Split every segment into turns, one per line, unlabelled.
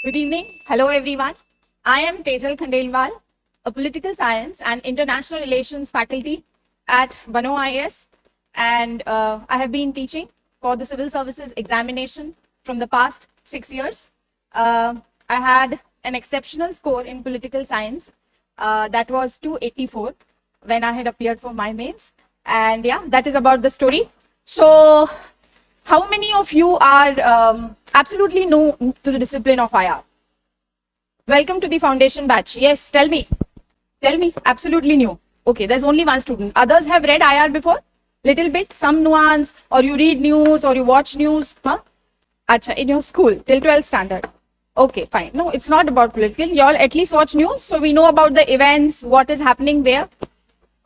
Good evening. Hello, everyone. I am Tejal Khandelwal, a political science and international relations faculty at Bano IAS, and I have been teaching for the civil services examination from the past 6 years. I had an exceptional score in political science that was 284 when I had appeared for my mains, and yeah, that is about the story. So, how many of you are absolutely new to the discipline of IR? Welcome to the foundation batch. Yes, tell me. Tell me, absolutely new. Okay, there's only one student. Others have read IR before? Little bit, some nuance, or you read news, or you watch news. Huh? Acha, in your school, till 12th standard. Okay, fine. No, it's not about political. You all at least watch news, so we know about the events, what is happening there.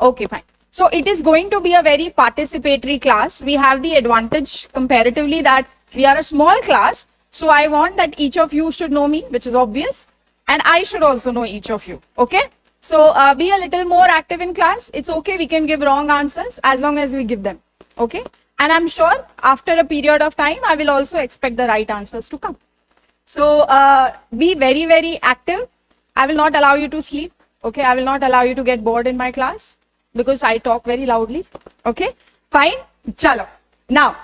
Okay, fine. So it is going to be a very participatory class. We have the advantage comparatively that we are a small class. So I want that each of you should know me, which is obvious. And I should also know each of you. Okay. So be a little more active in class. It's okay. We can give wrong answers as long as we give them. Okay. And I'm sure after a period of time, I will also expect the right answers to come. So be very, very active. I will not allow you to sleep. Okay. I will not allow you to get bored in my class, because I talk very loudly. Okay, fine. Chalo. Now,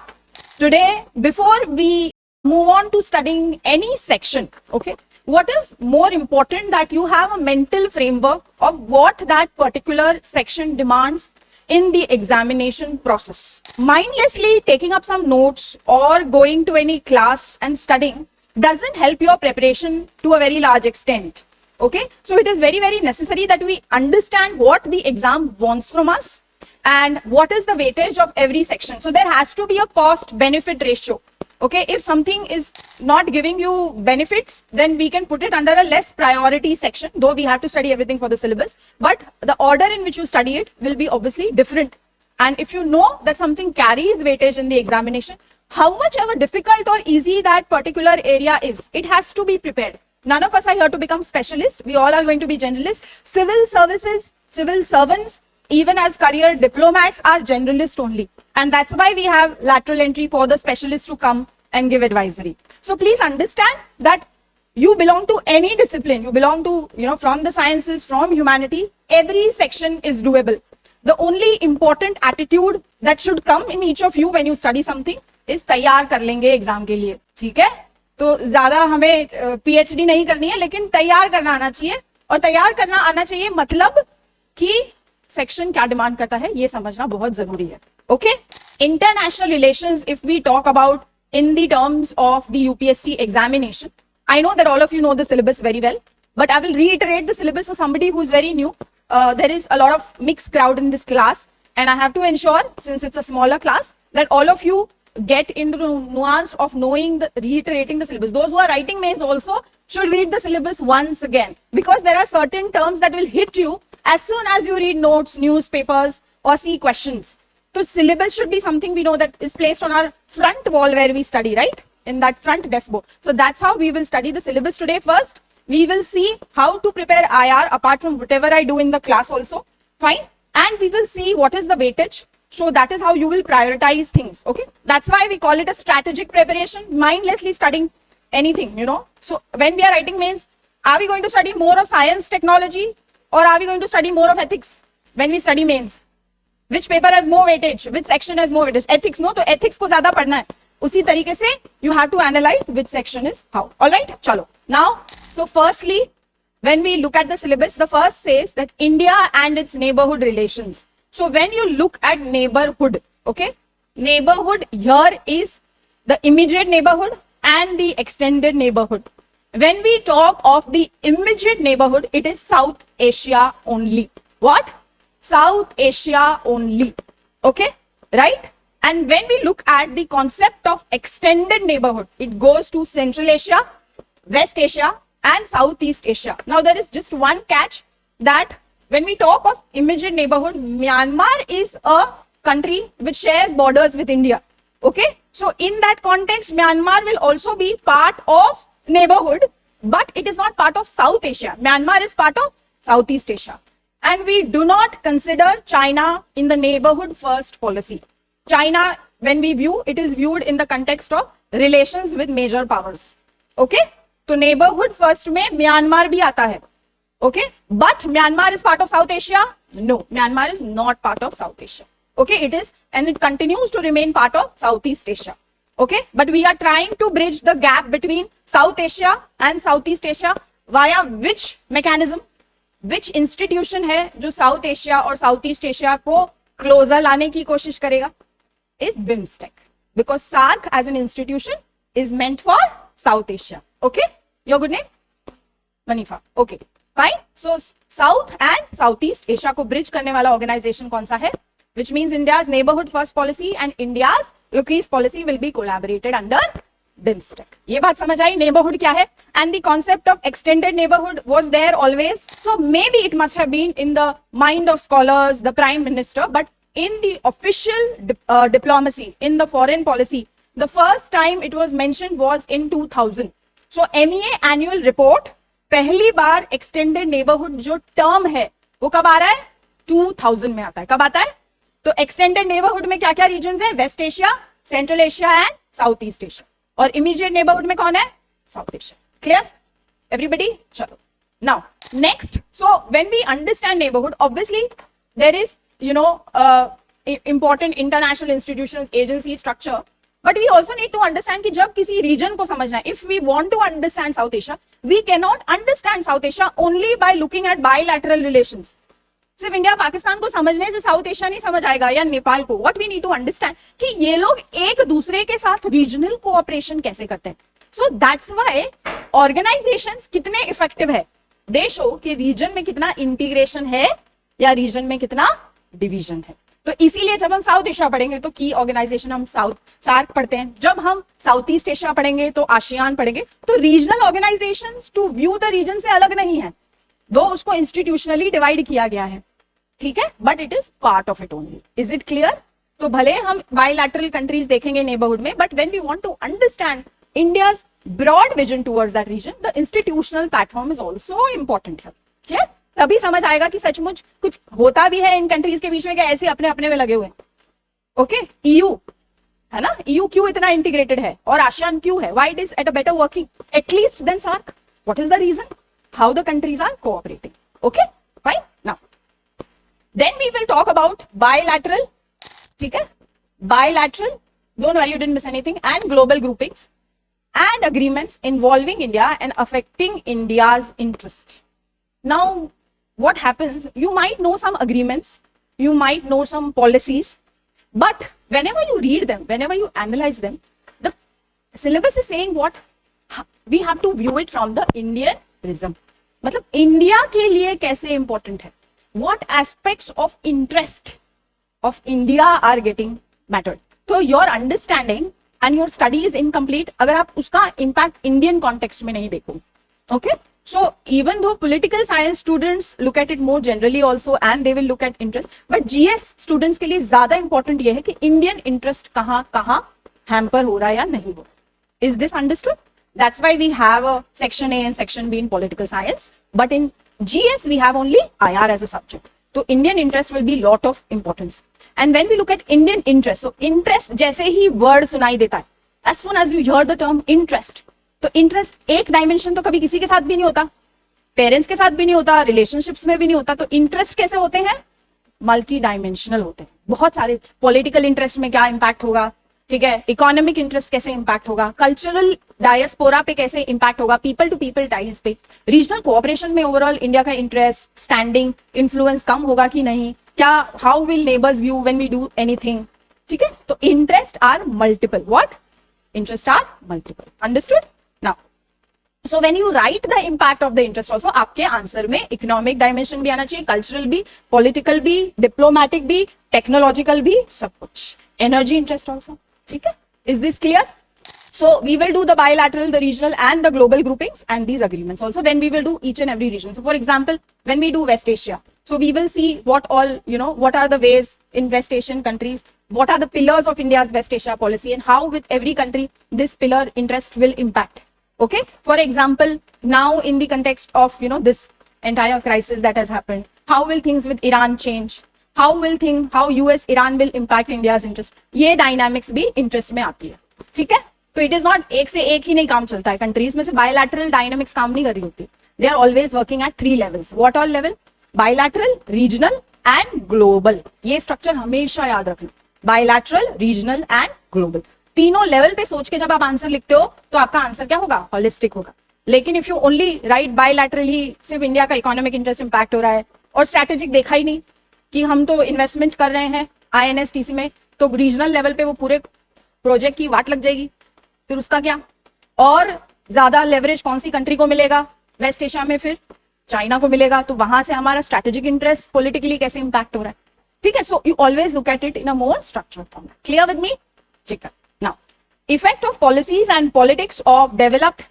today, before we move on to studying any section, okay, what is more important that you have a mental framework of what that particular section demands in the examination process. Mindlessly taking up some notes or going to any class and studying doesn't help your preparation to a very large extent. Okay, so it is very, very necessary that we understand what the exam wants from us and what is the weightage of every section. So there has to be a cost benefit ratio. Okay, if something is not giving you benefits, then we can put it under a less priority section, though we have to study everything for the syllabus, but the order in which you study it will be obviously different. And if you know that something carries weightage in the examination, how much ever difficult or easy that particular area is, it has to be prepared. None of us are here to become specialists. We all are going to be generalists. Civil services, civil servants, even as career diplomats, are generalists only. And that's why we have lateral entry for the specialists to come and give advisory. So please understand that you belong to any discipline. You belong to, from the sciences, from humanities. Every section is doable. The only important attitude that should come in each of you when you study something is तैयार कर लेंगे exam के लिए. ठीक है? तो ज्यादा हमें पीएचडी नहीं करनी है, लेकिन तैयार करना आना चाहिए. और तैयार करना आना चाहिए मतलब कि सेक्शन क्या डिमांड करता है ये समझना बहुत जरूरी है. Okay, international relations if we talk about in the terms of the UPSC examination, I know that all of you know the syllabus very well, but I will reiterate the syllabus for somebody who is very new. There is a lot of mixed crowd in this class, and I have to ensure, since it's a smaller class, that all of you get into the nuance of knowing reiterating the syllabus. Those who are writing mains also should read the syllabus once again, because there are certain terms that will hit you as soon as you read notes, newspapers, or see questions. So syllabus should be something we know that is placed on our front wall where we study, right? In that front desk board. So that's how we will study the syllabus today. First, we will see how to prepare IR apart from whatever I do in the class also. Fine. And we will see what is the weightage. So that is how you will prioritize things. Okay. That's why we call it a strategic preparation, mindlessly studying anything, So when we are writing mains, are we going to study more of science, technology, or are we going to study more of ethics when we study mains? Which paper has more weightage? Which section has more weightage? Ethics, no? तो ethics को ज़्यादा पढ़ना है. उसी तरीके से you have to analyze which section is how. All right? चलो. Now, so firstly, when we look at the syllabus, the first says that India and its neighborhood relations. So when you look at neighborhood, okay, neighborhood here is the immediate neighborhood and the extended neighborhood. When we talk of the immediate neighborhood, it is South Asia only. What? South Asia only. Okay, right? And when we look at the concept of extended neighborhood, it goes to Central Asia, West Asia, and Southeast Asia. Now there is just one catch, that when we talk of immediate neighborhood, Myanmar is a country which shares borders with India. Okay, so in that context, Myanmar will also be part of neighborhood, but it is not part of South Asia. Myanmar is part of Southeast Asia. And we do not consider China in the neighborhood first policy. China, when we view, it is viewed in the context of relations with major powers. Okay, तो neighbourhood first में Myanmar भी आता है, okay, but Myanmar is part of South Asia? No, Myanmar is not part of South Asia, okay, it is and it continues to remain part of Southeast Asia, okay, but we are trying to bridge the gap between South Asia and Southeast Asia via which mechanism, which institution है जो South Asia और Southeast Asia को closer लाने की कोशिश करेगा? is BIMSTEC, because SAARC as an institution is meant for South Asia, okay, your good name Manifa, okay, fine, so South and Southeast Asia को bridge करने वाला organization कौन सा है? Which means India's neighborhood first policy and India's Look-East policy will be collaborated under BIMSTEC. ये बात समझ आई? neighborhood क्या है? And the concept of extended neighborhood was there always. So maybe it must have been in the mind of scholars, the prime minister, but in the official diplomacy, in the foreign policy, the first time it was mentioned was in 2000. So MEA annual report पहली बार extended neighborhood जो term है वो कब आ रहा है? 2000 में आता है. कब आता है? तो एक्सटेंडेड नेबरहुड में क्या क्या रीजन है? West Asia, Central Asia and South East Asia. और इमीडिएट नेबरहुड में कौन है? South Asia. Clear everybody? चलो now next. So when we understand neighbourhood, obviously there is important international institutions, agency, structure, but we also need to understand कि जब किसी region को समझना है, if we want to understand South Asia, we can not understand South Asia only by looking at bilateral relations. सिर्फ India Pakistan को समझने से साउथ एशिया नहीं समझ आएगा, या नेपाल को. What we need to understand कि ये लोग एक दूसरे के साथ रीजनल कोऑपरेशन कैसे करते हैं. सो दैट्स व्हाई ऑर्गेनाइजेशंस कितने इफेक्टिव है, देशों के रीजन में कितना इंटीग्रेशन है या रीजन में कितना डिवीजन है. तो इसीलिए जब हम साउथ एशिया पढ़ेंगे तो की ऑर्गेनाइजेशन हम सार्क पढ़ते हैं. जब हम साउथ ईस्ट एशिया पढ़ेंगे तो आसियान पढ़ेंगे. तो regional organisations to view the region से अलग नहीं है, वो उसको इंस्टीट्यूशनली डिवाइड किया गया है, ठीक है, but it is part of it only. Is it clear? तो भले हम बायलैटरल कंट्रीज देखेंगे नेबरहुड में, but when we want to understand India's broad vision towards that region, the institutional platform is also important है. Clear? तभी समझ आएगा कि सचमुच कुछ होता भी है इन कंट्रीज के बीच में, क्या ऐसे अपने अपने में लगे हुए. ओके, ईयू है ना, ईयू क्यों इतना इंटीग्रेटेड है और आसियान क्यों है? Why it is at a better working at least than SAARC? What is the region? How the countries are cooperating. Okay, fine. Now, then we will talk about bilateral. ठीक है? Bilateral. Don't worry, you didn't miss anything. And global groupings and agreements involving India and affecting India's interest. Now, what happens? You might know some agreements, you might know some policies, but whenever you read them, whenever you analyze them, the syllabus is saying what? We have to view it from the Indian prism. मतलब India के लिए कैसे important है, what aspects of interest of India are getting mattered. तो your understanding and your study is incomplete अगर आप उसका impact Indian context में नहीं देखो. Okay, so even though political science students look at it more generally also and they will look at interest, but GS students के लिए ज्यादा important ये है कि Indian interest कहाँ कहाँ hamper हो रहा है या नहीं हो रहा. Is this understood? That's why we have a section A and section B in political science, but in GS we have only IR as a subject. So Indian interest will be lot of importance. And when we look at Indian interest, so interest जैसे ही word सुनाई देता है, as soon as you hear the term interest, तो interest एक dimension तो कभी किसी के साथ भी नहीं होता, पेरेंट्स के साथ भी नहीं होता, रिलेशनशिप्स में भी नहीं होता. तो इंटरेस्ट कैसे होते हैं? मल्टी डायमेंशनल होते हैं. बहुत सारे पॉलिटिकल इंटरेस्ट में क्या इंपैक्ट होगा, ठीक है, इकोनॉमिक इंटरेस्ट कैसे इंपैक्ट होगा, कल्चरल डायस्पोरा पे कैसे इंपैक्ट होगा, पीपल टू पीपल टाइज पे, रीजनल कोऑपरेशन में ओवरऑल इंडिया का इंटरेस्ट, स्टैंडिंग, इन्फ्लुएंस कम होगा कि नहीं, क्या, how will neighbours view when we do anything. ठीक है, तो interest are multiple. What? Interest are multiple. Understood? Now so when you write the impact of the interest also, आपके आंसर में इकोनॉमिक डायमेंशन भी आना चाहिए, कल्चरल भी, political भी, डिप्लोमैटिक भी, टेक्नोलॉजिकल भी, सब कुछ, एनर्जी इंटरेस्ट ऑल्सो. ठीक है, is this clear? So we will do the bilateral, the regional and the global groupings and these agreements also when we will do each and every region. So for example, when we do West Asia, so we will see what all, what are the ways in West Asian countries, what are the pillars of India's West Asia policy and how with every country this pillar interest will impact. Okay. For example, now in the context of, this entire crisis that has happened, how will things with Iran change? How US Iran will impact India's interest? ये dynamics भी interest में आती है. ठीक है, तो it is not एक से एक ही नहीं काम चलता है, कंट्रीज में से बायलैटरल डायनामिक्स काम नहीं कर रही होती, they are always working at 3 levels. What all level? Bilateral, regional and global. ये स्ट्रक्चर हमेशा याद रखना, बायलैटरल, रीजनल एंड ग्लोबल. तीनों लेवल पे सोच के जब आप आंसर लिखते हो तो आपका आंसर क्या होगा? होलिस्टिक होगा. लेकिन if you only write bilateral ही, सिर्फ इंडिया का इकोनॉमिक इंटरेस्ट इंपैक्ट हो रहा है और स्ट्रैटेजिक देखा ही नहीं कि हम तो इन्वेस्टमेंट कर रहे हैं INSTC में, तो रीजनल लेवल पे वो पूरे प्रोजेक्ट की वाट लग जाएगी, फिर उसका क्या? और ज्यादा लेवरेज कौन सी कंट्री को मिलेगा? वेस्ट एशिया में फिर चाइना को मिलेगा. तो वहां से हमारा स्ट्रैटेजिक इंटरेस्ट पॉलिटिकली कैसे इंपैक्ट हो रहा है. ठीक है, so you always look at it in a more structured form. Clear with me? ठीक है. Now effect of policies and politics of developed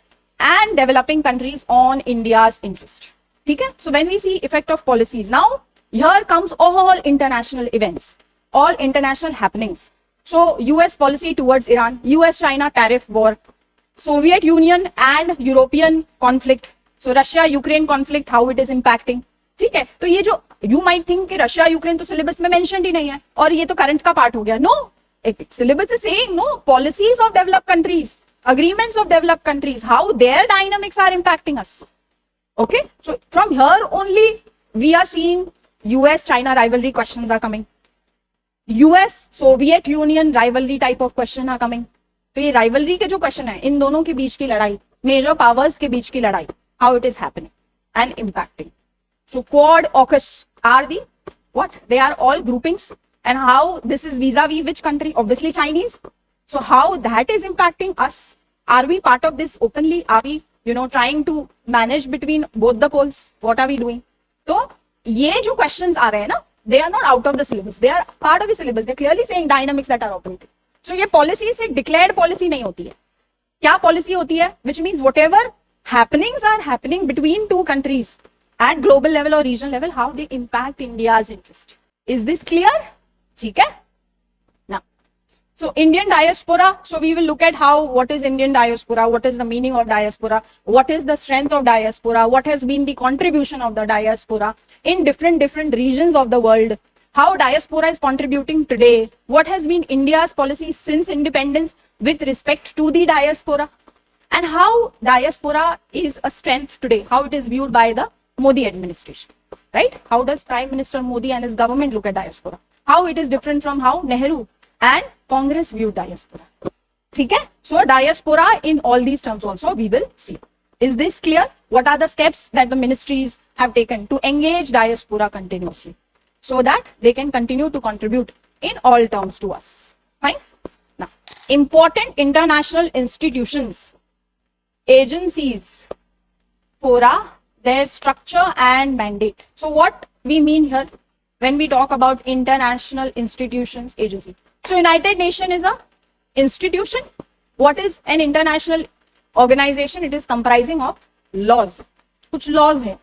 and developing countries on India's interest. ठीक है, so when we see effect of policies, now here comes all international events, all international happenings. So US policy towards Iran, US China tariff war, Soviet Union and European conflict, so Russia Ukraine conflict, how it is impacting. ठीक है, तो ये जो you might think कि Russia Ukraine तो syllabus में mentioned ही नहीं है और ये तो करंट का पार्ट हो गया. No, syllabus is saying no, policies of developed countries, agreements of developed countries, how their dynamics are impacting us. Okay, so from here only we are seeing US China rivalry questions are coming. US Soviet Union rivalry type of question are coming. तो ये rivalry के जो question है, इन दोनों के बीच की लड़ाई, मेजर पावर्स के बीच की लड़ाई, how it is happening and impacting. So Quad AUKUS are the what? They are all groupings and how this is vis-a-vis which country? Obviously Chinese. So how that is impacting us? Are we part of this openly? Are we trying to manage between both the poles? What are we doing? तो ये जो questions आ रहे हैं ना, they are not out of the syllabus, they are part of the syllabus. They're clearly saying dynamics that are operating. So ये policy से declared policy नहीं होती है. क्या policy होती है? Which means whatever happenings are happening between two countries at global level or regional level, how they impact India's interest. Is this clear? ठीक है? Now, so Indian diaspora. So we will look at what is Indian diaspora, what is the meaning of diaspora, what is the strength of diaspora, what has been the contribution of the diaspora in different regions of the world, how diaspora is contributing today, what has been India's policy since independence with respect to the diaspora, and how diaspora is a strength today, how it is viewed by the Modi administration, right? How does Prime Minister Modi and his government look at diaspora? How it is different from how Nehru and Congress viewed diaspora. ठीक है? So diaspora in all these terms also we will see. Is this clear? What are the steps that the ministries have taken to engage diaspora continuously so that they can continue to contribute in all terms to us? Fine. Now, important international institutions, agencies, fora, their structure and mandate. So what we mean here when we talk about international institutions, agency. So United Nations is a institution. What is an international organization? It is comprising of laws. कुछ laws है.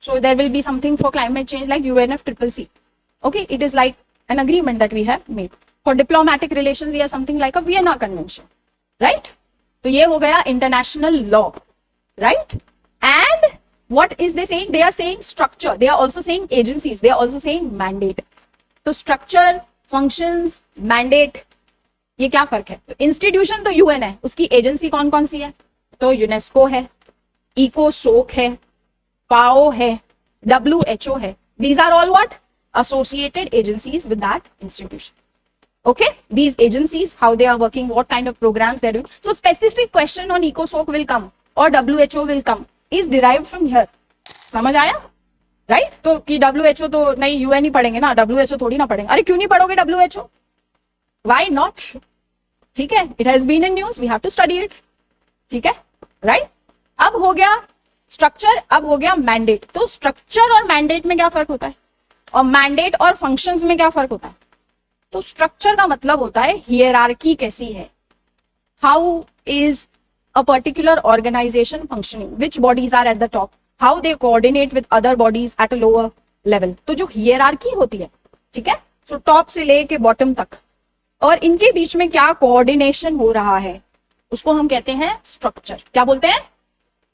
So there will be something for climate change like UNFCCC. Okay, it is like an agreement that we have made. For diplomatic relations, we have something like a Vienna Convention, right? तो ये हो गया international law, right? And what is they saying? They are saying structure. They are also saying agencies. They are also saying mandate. तो structure, functions, mandate, ये क्या फर्क है? तो इंस्टीट्यूशन तो यूएन है, उसकी एजेंसी कौन कौन सी है? तो यूनेस्को है, इकोसोक है, पाओ है, WHO है. These are all what? Associated agencies with that institution. Okay, these agencies, how they are working, what kind of programs they are doing. So specific question on ECOSOC will come or WHO will come is derived from here. समझ आया? Right? तो कि WHO तो नहीं, UN ही पढ़ेंगे ना, WHO थोड़ी ना पढ़ेंगे. अरे क्यों नहीं पढ़ोगे WHO? Why not? ठीक है, it has been in news, we have to study it. ठीक है, right? अब हो गया स्ट्रक्चर, अब हो गया मैंडेट. तो स्ट्रक्चर और मैंडेट में क्या फर्क होता है और मैंडेट और फंक्शंस में क्या फर्क होता है? तो स्ट्रक्चर का मतलब होता है हियरार्की कैसी है, how is a particular organisation functioning, which bodies are at the top, how they coordinate with other bodies at a lower level. तो जो हियरार्की होती है, ठीक है, सो टॉप से लेके बॉटम तक और इनके बीच में क्या कोऑर्डिनेशन हो रहा है, उसको हम कहते हैं स्ट्रक्चर. क्या बोलते हैं?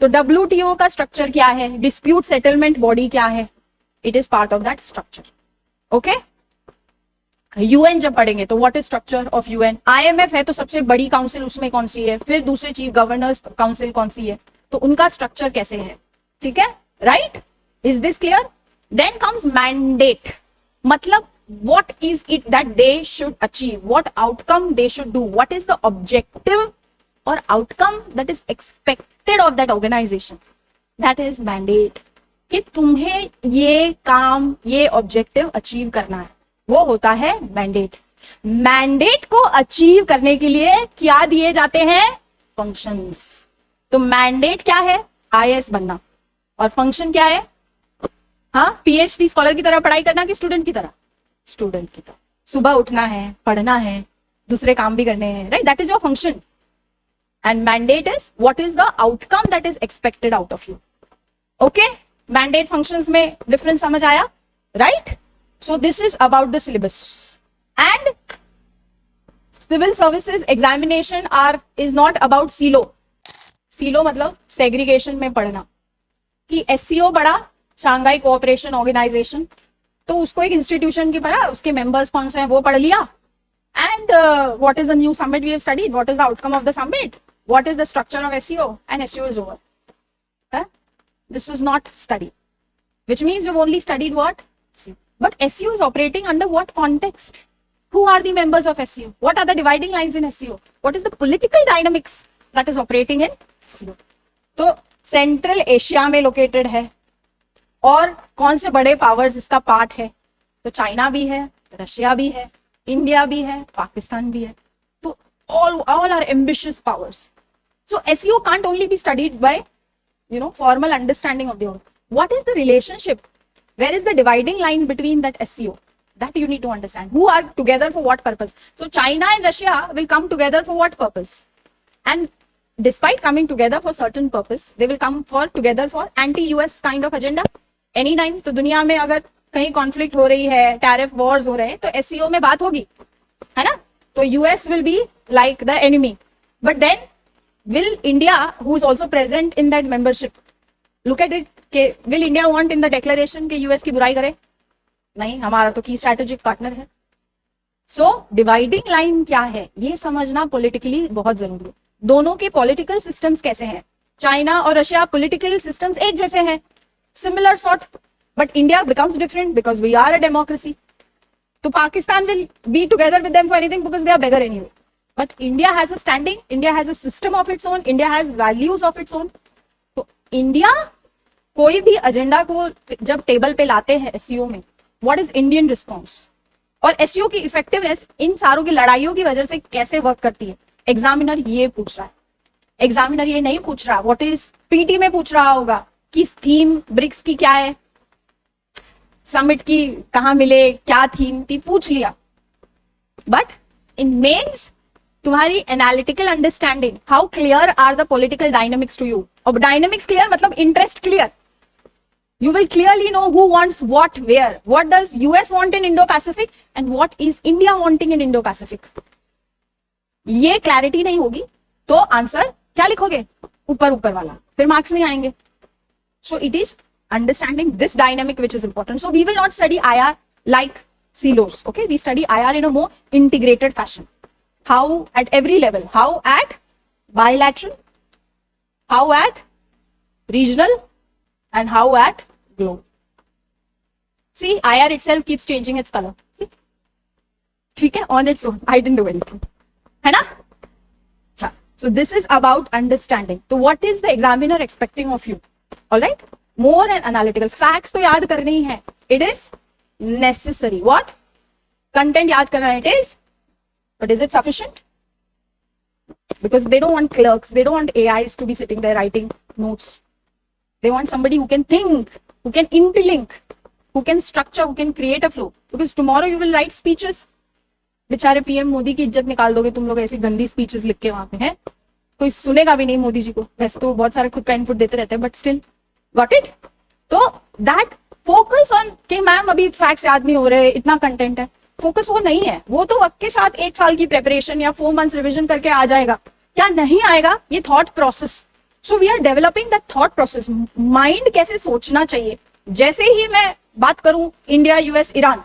तो WTO का स्ट्रक्चर क्या है, डिस्प्यूट सेटलमेंट बॉडी क्या है, it is part of that structure. Okay, UN जब पढ़ेंगे तो what is structure of UN, IMF है तो सबसे बड़ी काउंसिल उसमें कौन सी है, फिर दूसरे चीफ गवर्नर्स काउंसिल कौन सी है, तो उनका स्ट्रक्चर कैसे है, ठीक है, right, is this clear? Then comes mandate, मतलब what is it that they should achieve, what outcome they should do, what is the objective or outcome that is expected of that organization, that is mandate, कि तुम्हें ये काम, ये objective achieve करना है, वो होता है मैंडेट। मैंडेट को अचीव करने के लिए क्या दिए जाते हैं, फंक्शंस। तो मैंडेट क्या है, आईएएस बनना, और फंक्शन क्या है, हाँ, पीएचडी स्कॉलर की तरह पढ़ाई करना कि स्टूडेंट की तरह, स्टूडेंट की तरह सुबह उठना है, पढ़ना है, दूसरे काम भी करने हैं, right, that is your function. And mandate is what is the outcome that is expected out of you. Okay, mandate functions में डिफरेंस समझ आया, right? So this is about the syllabus. And civil services examination is not about silo. Silo मतलब segregation में पढ़ना, कि SCO पढ़ा, Shanghai cooperation organisation, तो उसको एक इंस्टीट्यूशन की पढ़ा, उसके मेंबर्स कौन से हैं वो पढ़ लिया, and what is the new summit we have studied, what is the outcome of the summit, what is the structure of SCO, and SCO is over. This is not study, which means you've only studied what? But SEO is operating under what context? Who are the members of SEO? What are the dividing lines in SEO? What is the political dynamics that is operating in SEO? तो central Asia में located है, और कौन से बड़े powers इसका part है, तो चाइना भी है, रशिया भी है, इंडिया भी है, पाकिस्तान भी है, तो all are ambitious powers. So SEO can't only be studied by formal understanding of the whole. What is the relationship? Where is the dividing line between that SEO? That you need to understand. Who are together for what purpose? So China and Russia will come together for what purpose? And despite coming together for certain purpose, they will come together for anti-US kind of agenda. Any time, तो दुनिया में अगर कहीं conflict हो रही है, tariff Wars हो रहे हैं, तो एससीओ में बात होगी, है ना? तो US will be like the enemy, but then will India, who is also present in that membership, look at it, के will India want in the declaration के यूएस की बुराई करे? नहीं, हमारा तो की स्ट्रेटेजिक पार्टनर है। सो डिवाइडिंग लाइन क्या है, ये समझना पॉलिटिकली बहुत जरूरी है। दोनों के पॉलिटिकल सिस्टम्स कैसे हैं, चाइना और रशिया पॉलिटिकल सिस्टम्स एक जैसे हैं, similar sort, but India becomes different because we are a democracy. So Pakistan will be together with them for anything because they are bigger anyway. But India has a standing, India has a system of its own, India has values of its own. तो India कोई भी agenda को जब table पे लाते हैं SCO में, what is Indian response? और SCO की इफेक्टिवनेस इन सारों की लड़ाइयों की वजह से कैसे वर्क करती है, एग्जामिनर ये पूछ रहा है। एग्जामिनर ये नहीं पूछ रहा, व्हाट इज, पीटी में पूछ रहा होगा कि थीम ब्रिक्स की क्या है, समिट की कहां मिले, क्या थीम थी, पूछ लिया। बट इन मेंस तुम्हारी analytical understanding, how clear are the political dynamics to you, और डायनामिक्स क्लियर मतलब interest clear, you will clearly know who wants what where, what does US want in Indo-Pacific and what is India wanting in Indo-Pacific. ये clarity नहीं होगी तो answer क्या लिखोगे, ऊपर ऊपर वाला, फिर मार्क्स नहीं आएंगे। So it is understanding this dynamic which is important. So we will not study IR like silos, okay? We study IR in a more integrated fashion. How at every level, how at bilateral, how at regional, and how at globe. See, IR itself keeps changing its color. See? ठीक है, on its own. I didn't do anything. है ना? So this is about understanding. So what is the examiner expecting of you? All right? More and analytical. Facts तो याद करने ही है. It is necessary. What? Content याद करना है. It is. But is it sufficient? Because they don't want clerks. They don't want AIs to be sitting there writing notes. They want somebody who can think, who can interlink, who can structure, who can create a flow. Because tomorrow you will write speeches. बेचारे PM Modi की इज्जत निकाल दोगे तुम लोग ऐसी गंदी speeches लिख के वहां पे, हैं कोई सुनेगा भी नहीं मोदी जी को। वैसे तो बहुत सारे खुद का इनपुट देते रहते हैं, बट स्टिल गॉट इट। तो दैट फोकस ऑन कि मैम अभी फैक्ट्स याद नहीं हो रहे, इतना कंटेंट है, फोकस वो नहीं है। वो तो वक्त के साथ 1 साल की प्रेपरेशन या 4 मंथ्स रिविजन करके आ जाएगा, क्या नहीं आएगा, ये thought process. So we are developing that thought process. Mind कैसे सोचना चाहिए। जैसे ही मैं बात करूं इंडिया, यूएस, ईरान,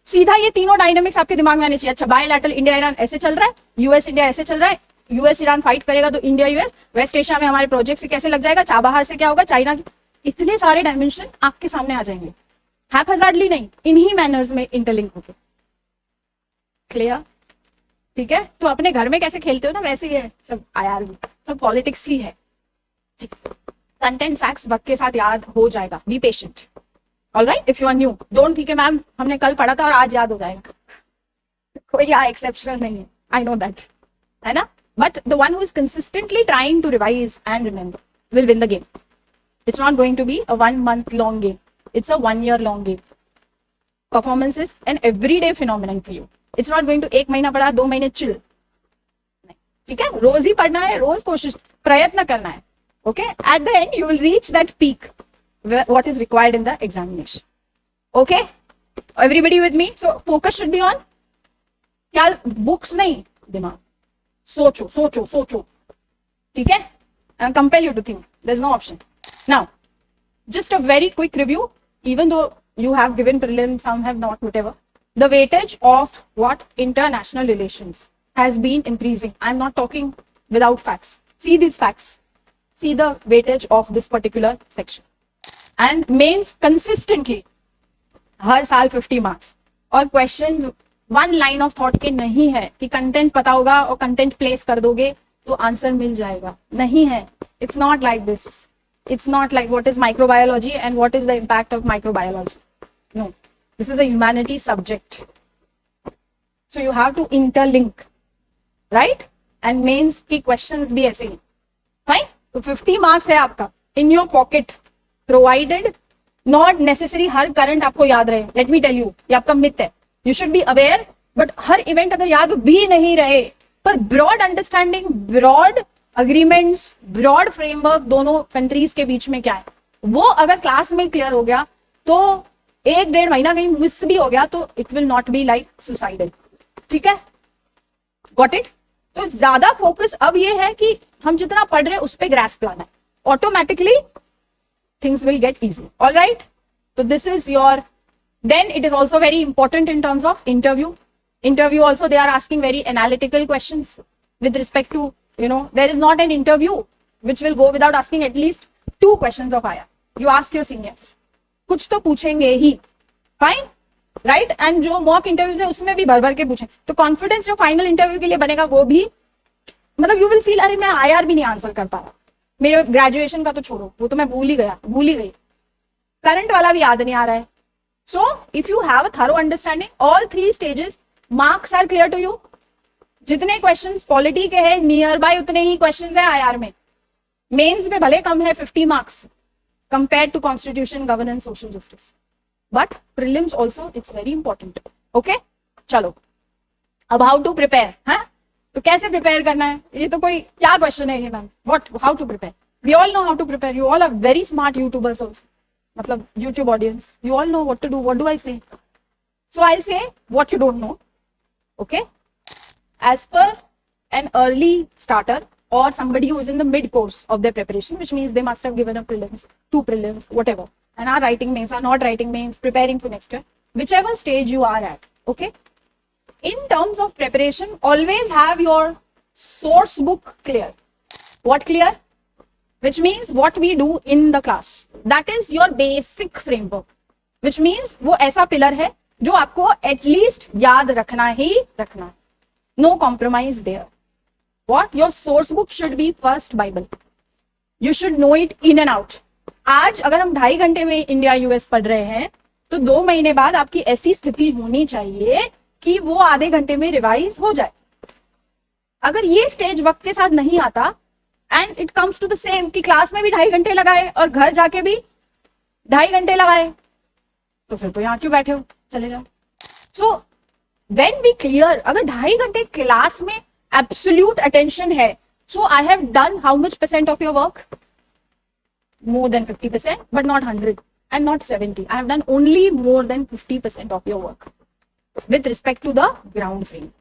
सीधा ये तीनों डायनामिक्स आपके दिमाग में आने चाहिए। अच्छा, बायलैटरल इंडिया ईरान ऐसे चल रहा है, यूएस इंडिया ऐसे चल रहा है, यूएस ईरान फाइट करेगा तो इंडिया यूएस, वेस्ट एशिया में हमारे प्रोजेक्ट से कैसे लग जाएगा, चाबहार से क्या होगा, चाइना की, इतने सारे डायमेंशन आपके सामने आ जाएंगे, हैपहैज़ार्डली नहीं, इन्हीं मैनर्स में इंटरलिंक होकर। क्लियर? ठीक है, तो अपने घर में कैसे खेलते हो ना, वैसे ही है सब आईआर भी, सब पॉलिटिक्स ही है। कंटेंट फैक्ट्स वक्त के साथ याद हो जाएगा, be patient. Alright, if you are new don't think ma'am हमने कल पढ़ा था और आज याद हो जाएगा, कोई यहाँ एक्सेप्शनल नहीं है, आई नो दैट, है ना। But the one who is consistently trying to revise and remember will win the game. It's not going to be a 1 month long game. It's a 1 year long game. Performance is an everyday phenomenon for you. It's not going to 1 महीना पढ़ा 2 महीने chill. ठीक है, रोज ही पढ़ना है, रोज कोशिश प्रयत्न करना है. Okay, at the end you will reach that peak what is required in the examination. Okay, everybody with me? So focus should be on क्या, books नहीं, दिमाग. सोचो सोचो सोचो, ठीक है, and compel you to think. There's no option. Now, just a very quick review, even though you have given prelims, some have not, whatever. The weightage of what international relations has been increasing. I'm not talking without facts. See these facts. See the weightage of this particular section. And mains consistently, हर साल 50 marks. और questions one line of thought के नहीं है कि content पता होगा और content place कर दोगे तो answer मिल जाएगा. नहीं है. It's not like this. It's not like what is microbiology and what is the impact of microbiology. No, this is a humanities subject. So you have to interlink, right? And mains की questions भी ऐसे ही, fine? तो 50 marks है आपका in your pocket, provided not necessary her current आपको याद रहे. Let me tell you, ये आपका myth है. You should be aware, but her event अगर याद भी नहीं रहे, पर broad understanding, broad agreements, broad framework दोनों कंट्रीज के बीच में क्या है, वो अगर क्लास में क्लियर हो गया तो 1-1.5 महीना कहीं मिस भी हो गया तो it will not be like suicidal. ठीक है, गॉट इट. तो ज्यादा फोकस अब ये है कि हम जितना पढ़ रहे हैं उस पर ग्रास्प लाना है, automatically things will get easy. Alright, तो this is your. Then it is also very important in terms of interview also they are asking very analytical questions with respect to, you know, there is not an interview which will go without asking at least 2 questions of IR. You ask your seniors, कुछ तो पूछेंगे ही, fine, right? And जो mock interviews है उसमें भी भर के पूछें, तो confidence जो final interview के लिए बनेगा वो भी, मतलब you will feel अरे मैं IR भी नहीं आंसर कर पा रहा, मेरे ग्रेजुएशन का तो छोड़ो, वो तो मैं भूल ही गई, करंट वाला भी याद नहीं आ रहा है. So if you have a thorough understanding, all 3 stages, marks are clear to you. जितने क्वेश्चंस पॉलिटी के हैं नियर बाय उतने ही क्वेश्चंस है आईआर में. मेंस में भले कम है 50 marks compare to constitution, governance, social justice, but prelims also it's very important. Okay, चलो अब हाउ टू प्रिपेयर. है तो कैसे प्रिपेयर करना है, ये तो कोई क्या क्वेश्चन है ये ma'am, what how to prepare. We all know how to prepare. You all are very smart YouTubers also, मतलब YouTube audience, you all know what to do. What do I say? So I say what you don't know. Okay, as per an early starter or somebody who is in the mid course of their preparation, which means they must have given a prelims, 2 prelims, whatever, and are writing mains, are not writing mains, preparing for next year, whichever stage you are at. Okay, in terms of preparation, always have your source book clear. What clear? Which means what we do in the class, that is your basic framework, which means वो ऐसा pillar है जो आपको at least याद रखना ही रखना है. No compromise there. What? Your source book should be first Bible. You should know it in and out. आज अगर हम 2.5 घंटे में इंडिया यूएस पढ़ रहे हैं तो 2 महीने बाद आपकी ऐसी स्थिति होनी चाहिए कि वो आधे घंटे में रिवाइज हो जाए. अगर ये स्टेज वक्त के साथ नहीं आता and it comes to the same कि क्लास में भी 2.5 घंटे लगाए और घर जाके भी 2.5 घंटे लगाए, तो फिर तो यहाँ क्यों बैठे हो, चले जाओ. सो when we clear, अगर 2.5 घंटे क्लास में absolute attention है, so I have done how much % of your work? More than 50%, but not 100 and not 70. I have done only more than 50% of your work with respect to the ground frame.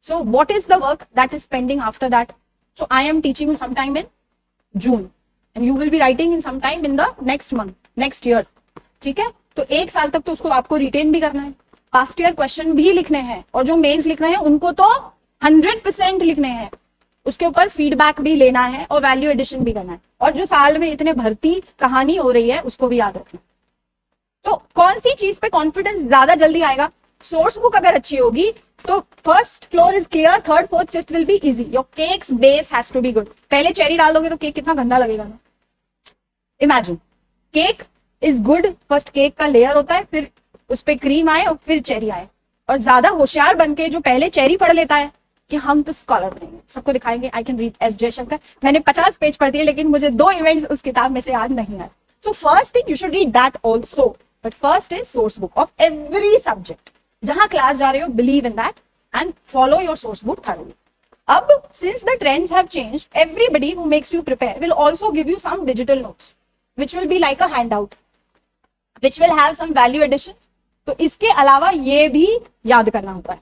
So what is the work that is pending after that? So I am teaching you sometime in June and you will be writing in sometime in the next month, next year. ठीक है, तो 1 साल तक तो उसको आपको retain भी करना है. पास्ट ईयर क्वेश्चन भी लिखने हैं, और जो मेंस लिख रहे हैं उनको तो 100% लिखने हैं, उसके ऊपर फीडबैक भी लेना है और वैल्यू एडिशन भी करना है, और जो साल में इतने भर्ती कहानी हो रही है उसको भी याद रखना। तो कौन सी चीज पे कॉन्फिडेंस ज्यादा जल्दी आएगा? सोर्स बुक अगर अच्छी होगी तो first floor is clear, third fourth fifth will be easy. Your cake's base has to be good. पहले चेरी डाल दोगे तो केक कितना गंदा लगेगा ना। Imagine cake is good, first cake का लेयर होता है, फिर उस पर क्रीम आए और फिर चेरी आए। और ज्यादा होशियार बनके जो पहले चेरी पढ़ लेता है कि हम तो स्कॉलर बनेंगे, सबको दिखाएंगे I can read S Jaishankar. मैंने 50 पेज पढ़ दिए लेकिन मुझे 2 इवेंट्स उस किताब में से याद नहीं आए। So first thing you should read that also, but first is source book of every subject. जहां क्लास जा रहे हो believe in that and follow your source book thoroughly. अब since the trends have changed, everybody who makes you prepare will also give you some digital notes which will be like a handout which will have some value additions. तो इसके अलावा ये भी याद करना होता है,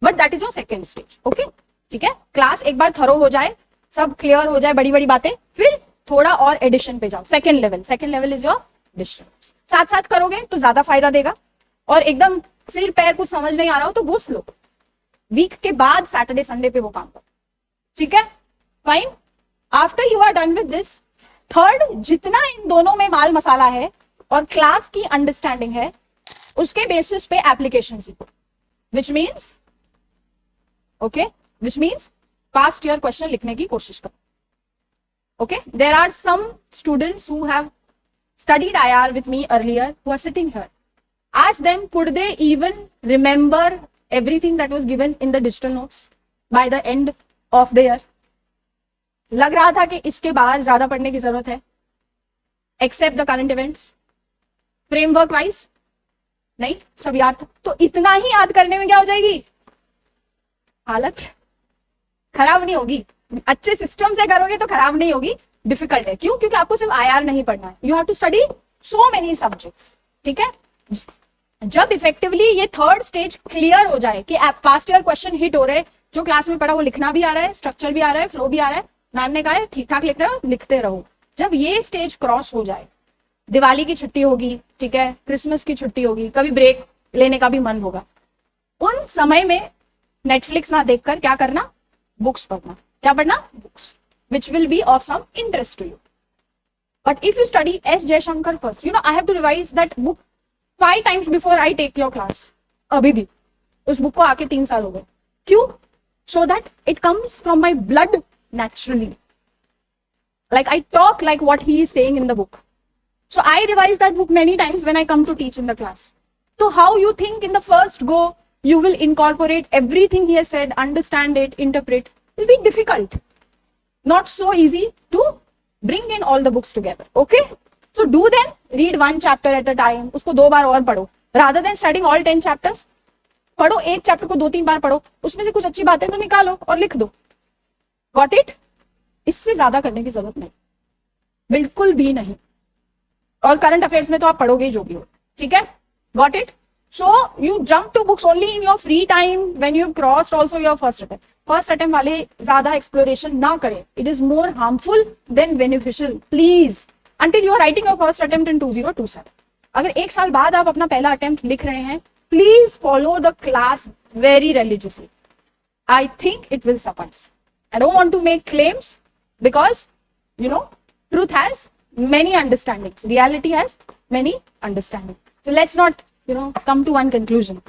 but that is your second stage. Okay, ठीक है, क्लास एक बार थरो हो जाए, सब क्लियर हो जाए, बड़ी बड़ी बातें, फिर थोड़ा और एडिशन पे जाओ। Second level is your addition. साथ साथ करोगे तो ज्यादा फायदा देगा। और एकदम सिर पैर कुछ समझ नहीं आ रहा हो तो घुस लो, वीक के बाद सैटरडे संडे पे वो काम करो, ठीक है, fine. After you are done with this, third, जितना इन दोनों में माल मसाला है और क्लास की अंडरस्टैंडिंग है, उसके बेसिस पे एप्लीकेशन सीखो, which means past year question लिखने की कोशिश करो। Okay, there are some students who have studied IR with me earlier who are sitting here. Ask them, could they even remember everything that was given in the digital notes by the end of the year? लग रहा था कि इसके बाद ज्यादा पढ़ने की जरूरत है, except the current events, framework wise नहीं, सब याद था। तो इतना ही याद करने में क्या हो जाएगी, हालत खराब नहीं होगी। अच्छे सिस्टम से करोगे तो खराब नहीं होगी, डिफिकल्ट है। क्यों? क्योंकि आपको सिर्फ IR नहीं पढ़ना है, you have to study so many subjects, ठीक है। जब इफेक्टिवली ये थर्ड स्टेज क्लियर हो जाए कि आप पास्ट ईयर क्वेश्चन हिट हो रहे, जो क्लास में पढ़ा वो लिखना भी आ रहा है, स्ट्रक्चर भी आ रहा है, फ्लो भी आ रहा है, मैम ने कहा है ठीक ठाक लिख रहे हो, लिखते रहो। जब ये स्टेज क्रॉस हो जाए, दिवाली की छुट्टी होगी, ठीक है, क्रिसमस की छुट्टी होगी, कभी ब्रेक लेने का भी मन होगा, उन समय में नेटफ्लिक्स ना देखकर क्या करना, बुक्स पढ़ना। क्या पढ़ना? Books which will be of some interest to you. But if you study S. Jayashankar first, I have to revise that book 5 times before I take your class. अभी भी उस बुक को आके 3 साल हो गए। क्यों? So that it comes from my blood naturally. Like I talk like what he is saying in the book. So I revise that book many times when I come to teach in the class. So how you think in the first go you will incorporate everything he has said, understand it, interpret, will be difficult. Not so easy to bring in all the books together. Okay, so do them, read 1 chapter at a time, उसको 2 बार और पढ़ो, rather than studying all 10 chapters, पढ़ो एक chapter को 2-3 बार पढ़ो, उसमें से कुछ अच्छी बातें तो निकालो और लिख दो। Got it? इससे ज्यादा करने की जरूरत नहीं, बिल्कुल भी नहीं। और करंट अफेयर्स में तो आप पढ़ोगे जो भी हो, ठीक है, Got it? So you jump to books only in your free time when you've crossed also your first attempt. First attempt वाले ज्यादा एक्सप्लोरेशन ना करें, it is more harmful than beneficial. Please until you are writing your first attempt in 2027, अगर 1 साल बाद आप अपना पहला अटेम्प्ट लिख रहे हैं, please follow the class very religiously. I think it will suffice. I don't want to make claims because truth has many understandings, reality has many understandings. So let's not come to one conclusion,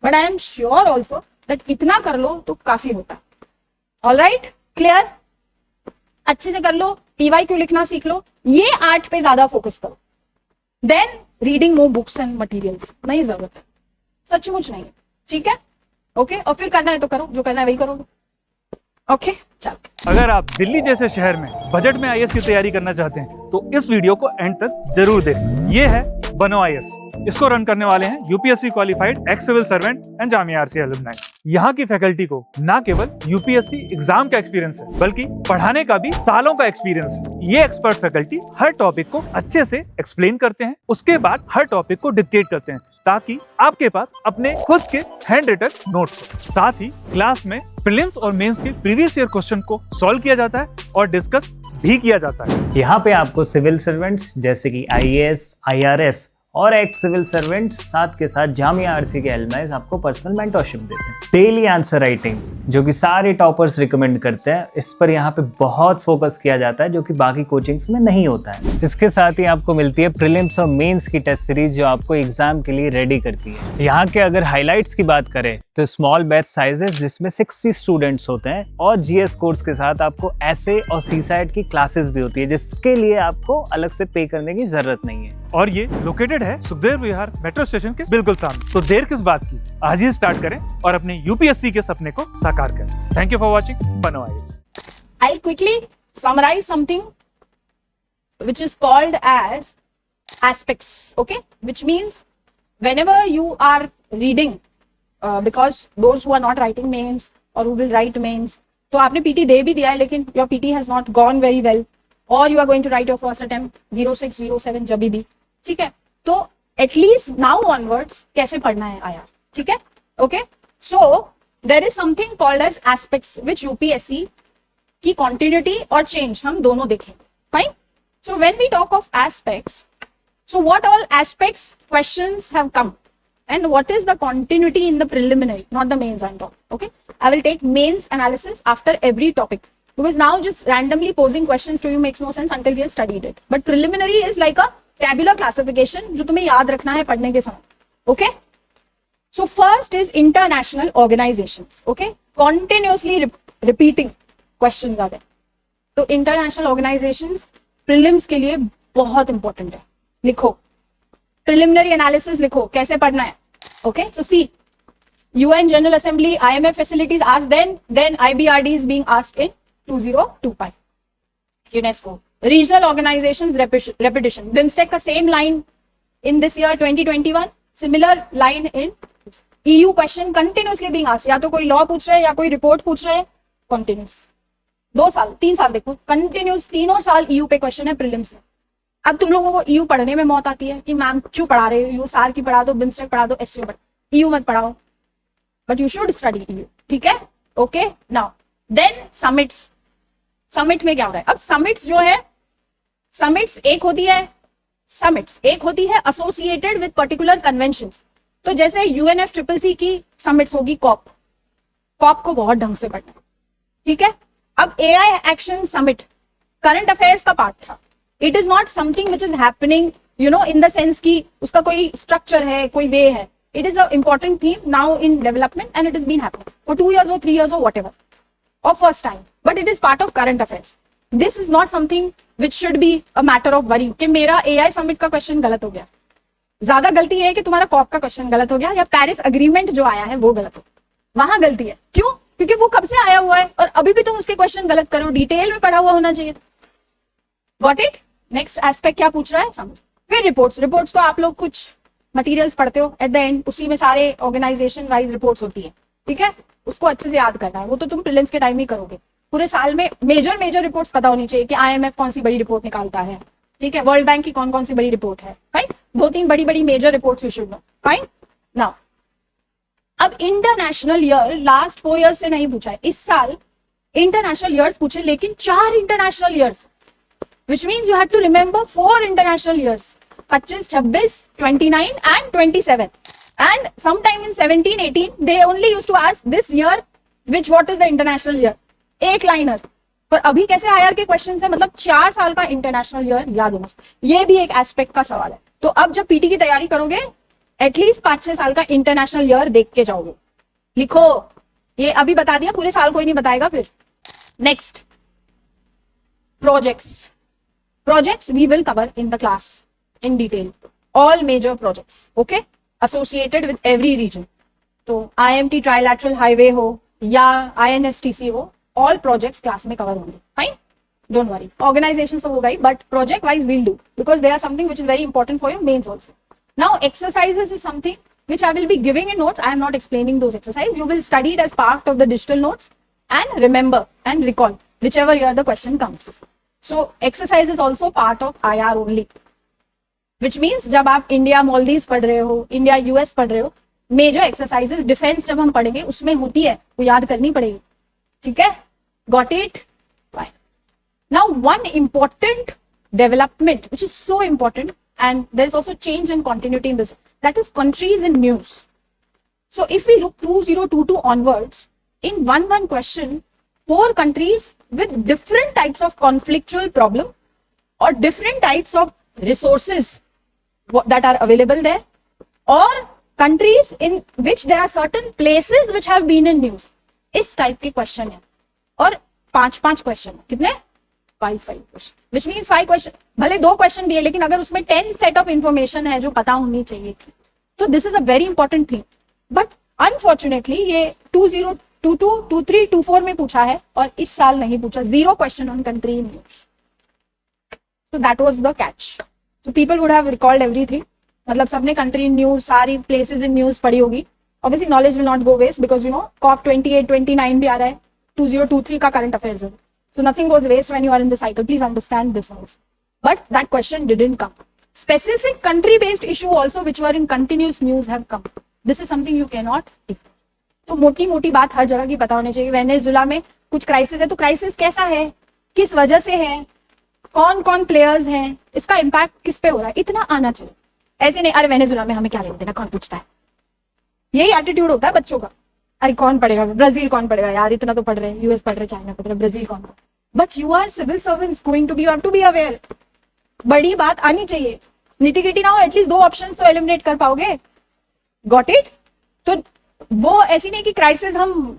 but I am sure also that इतना कर लो तो काफी होता है। All right, clear, अच्छे से कर लो, PYQ लिखना सीख लो, ये आर्ट पे ज्यादा फोकस करो, then reading more books and materials नहीं जरूरत है, सचमुच नहीं है, ठीक है, ओके। और फिर करना है तो करो, जो करना है वही करो, ओके। चल,
अगर आप दिल्ली जैसे शहर में बजट में IAS की तैयारी करना चाहते हैं तो इस वीडियो को एंड तक जरूर देखें। ये है बनो IAS, इसको रन करने वाले हैं UPSC qualified ex civil servant and Jamia RC alumni. यहाँ की फैकल्टी को ना केवल UPSC एग्जाम का एक्सपीरियंस है बल्कि पढ़ाने का भी सालों का एक्सपीरियंस है। ये एक्सपर्ट फैकल्टी हर टॉपिक को अच्छे से एक्सप्लेन करते हैं, उसके बाद हर टॉपिक को डिक्टेट करते हैं ताकि आपके पास अपने खुद के हैंड रिटन नोट्स हो। साथ ही क्लास में प्रीलिम्स और मेंस के प्रीवियस ईयर क्वेश्चन को सॉल्व किया जाता है और डिस्कस भी किया जाता है।
यहाँ पे आपको सिविल सर्वेंट्स जैसे कि IAS, IRS और एक्स सिविल सर्वेंट साथ के साथ जामिया आरसी के एलमनाइज आपको पर्सनल मेंटरशिप देते हैं। डेली आंसर राइटिंग जो कि सारे टॉपर्स रिकमेंड करते हैं, इस पर यहाँ पे बहुत फोकस किया जाता है जो कि बाकी कोचिंग्स में नहीं होता है। इसके साथ ही आपको मिलती है प्रीलिम्स और मेंस की टेस्ट सीरीज जो आपको एग्जाम के लिए रेडी करती है। यहाँ के अगर हाइलाइट्स की बात करें तो स्मॉल बैच साइजेस जिसमें 60 स्टूडेंट्स होते हैं और जीएस कोर्स के साथ आपको ऐसे और सीसाइड की क्लासेस भी होती है जिसके लिए आपको अलग से पे करने की जरूरत नहीं है।
और ये लोकेटेड है सुखदेव विहार मेट्रो स्टेशन के बिल्कुल सामने। तो देर किस बात की, आज ही स्टार्ट करें और अपने यूपीएससी के सपने को साकार करें। थैंक यू फॉर वॉचिंग बनो IAS.
I'll quickly summarize something which is called as aspects, okay? Which means whenever you are reading, because those who are not writing mains or who will write mains, तो आपने PT दे भी दिया है लेकिन your PT has not gone very well, or you are going to write your first attempt 06, 07 जब भी, ठीक है? तो at least now onwards कैसे पढ़ना है आया, ठीक है? Okay? So there is something called as aspects which UPSC की continuity और change हम दोनों देखें, fine? So when we talk of aspects, so what all aspects questions have come and what is the continuity in the preliminary, not the mains I'm talking, okay? I will take mains analysis after every topic because now just randomly posing questions to you makes no sense until we have studied it. But preliminary is like a tabular classification जो तुम्हें याद रखना है पढ़ने के समय, okay? So first is international organizations, okay? Continuously repeating questions are there. तो international organisations prelims के लिए बहुत इंपॉर्टेंट है, लिखो। प्रिलिमिनरी एनालिसिस लिखो, कैसे पढ़ना है, okay? So C UN General Assembly, IMF facilities asked then IBRD is being asked in 2025. UNESCO regional organizations repetition, BIMSTEC का same line in this year 2021, similar line in EU question continuously being asked, या तो कोई law पूछ रहा है या कोई report पूछ रहा है, कंटिन्यूस 2 साल 3 साल देखो कंटिन्यूस, तीनों साल EU पे क्वेश्चन है प्रीलिम्स में। अब तुम लोगों को EU पढ़ने में मौत आती है कि मैम क्यों पढ़ा रहे हो, सार की पढ़ा दो, बिम्स्टेक पढ़ा दो, SCO पढ़ा, EU मत पढ़ाओ, but you should study EU, ठीक है? Okay, now then summits. Summit में क्या हो रहा है अब? समिट्स जो है, समिट्स एक होती है एसोसिएटेड विद पर्टिकुलर कन्वेंशंस। तो जैसे UNFCCC की समिट्स होगी, कॉप को बहुत ढंग से पढ़ना, ठीक है? अब AI action summit current affairs का पार्ट था। It is not something which is happening in the sense की उसका कोई स्ट्रक्चर है, कोई वे है। It is a important theme now in development and it is been happening for 2 years or 3 years or whatever, or first time, but it is part of current affairs. This is not something which should be a matter of worry कि मेरा AI summit का question गलत हो गया। ज्यादा गलती है कि तुम्हारा कॉप का क्वेश्चन गलत हो गया या पेरिस अग्रीमेंट जो आया है वो गलत हो, वहां गलती है। क्यों? क्योंकि वो कब से आया हुआ है और अभी भी तुम उसके क्वेश्चन गलत करो, डिटेल में पढ़ा हुआ होना चाहिए। Got it? नेक्स्ट एस्पेक्ट क्या पूछ रहा है समझ। फिर रिपोर्ट्स तो आप लोग कुछ मटेरियल्स पढ़ते हो एट द एंड, उसी में सारे ऑर्गेनाइजेशन वाइज रिपोर्ट्स होती है, ठीक है? उसको अच्छे से याद करना है, वो तो तुम प्रीलिम्स के टाइम ही करोगे। पूरे साल में मेजर रिपोर्ट्स पता होनी चाहिए कि IMF कौन सी बड़ी रिपोर्ट निकालता है, ठीक है? वर्ल्ड बैंक की कौन सी बड़ी रिपोर्ट है, फाइन? 2-3 बड़ी major reports you should know, fine? Now अब इंटरनेशनल ईयर लास्ट 4 years से नहीं पूछा है, इस साल इंटरनेशनल ईयर्स पूछे, लेकिन 4 international years, which means you have to remember 4 international years, 25, 26, 29 and 27. And sometime in 17, 18, they only used to ask this year, what is the international year? एक liner. पर अभी कैसे IR के क्वेश्चन है, मतलब 4 साल का इंटरनेशनल ईयर याद होना, ये भी एक एस्पेक्ट का सवाल है। तो अब जब PT की तैयारी करोगे एटलीस्ट 5-6 साल का इंटरनेशनल ईयर देख के जाओगे, लिखो। ये अभी बता दिया, पूरे साल कोई नहीं बताएगा फिर। Next, projects we will cover in the class in detail, all major projects, okay, associated with every region. तो IMT trilateral highway हो या INSTC हो, all projects class में cover होंगे, fine, don't worry. Organizations तो होगा ही, but project wise we'll do because they are something which is very important for your mains also. Now exercises is something which I will be giving in notes. I am not explaining those exercises. You will study it as part of the digital notes and remember and recall whichever year the question comes. So exercise is also part of IR only, which means जब आप India Maldives पढ़ रहे हो, India US पढ़ रहे हो, major exercises defence जब हम पढ़ेंगे उसमें होती है, वो याद करनी पड़ेगी, ठीक है? Got it? Fine. Now one important development which is so important and there is also change and continuity in this. That is countries in news. So if we look 2022 onwards, in one question, 4 countries with different types of conflictual problem or different types of resources that are available there, or countries in which there are certain places which have been in news. इस type के question है और 5 question, कितने 5 question, which means 5 question, भले 2 question भी है लेकिन अगर उसमें 10 सेट ऑफ इंफॉर्मेशन है जो पता होनी चाहिए थी, तो this is a very important thing. But unfortunately ये 2022, 23, 24 में पूछा है और इस साल नहीं पूछा. 0 question on country in news. So that was the catch. So people would have recalled everything. मतलब सबने country in news, सारी places in news पढ़ी होगी. Obviously knowledge will not go waste because you know COP 28, 29 भी आ रहा है. 2023 का current affairs है. So nothing goes waste when you are in the cycle. Please understand this also. But that question didn't come. Specific country-based issue also which were in continuous news have come. This is something you cannot ignore. तो मोटी बात हर जगह की पता होनी चाहिए. Venezuela में कुछ क्राइसिस है तो क्राइसिस कैसा है, किस वजह से है, कौन कौन प्लेयर्स हैं, इसका इम्पैक्ट किस पे हो रहा है, इतना आना चाहिए. ऐसे नहीं अरे वेनेजुला में हमें क्या लेना देना, कौन पूछता है. यही एटीट्यूड होता है बच्चों का. अरे कौन पढ़ेगा, ब्राजील कौन पढ़ेगा यार, इतना तो पढ़ रहे हैं, यूएस पढ़ रहे, चाइना पढ़ रहे, ब्राजील कौन. But you are civil servants going to be, you have to be aware. बड़ी बात आनी चाहिए, निटी-गिटी ना हो, एटलीस्ट 2 ऑप्शंस तो एलिमिनेट कर पाओगे. Got it. तो वो ऐसी नहीं कि क्राइसिस हम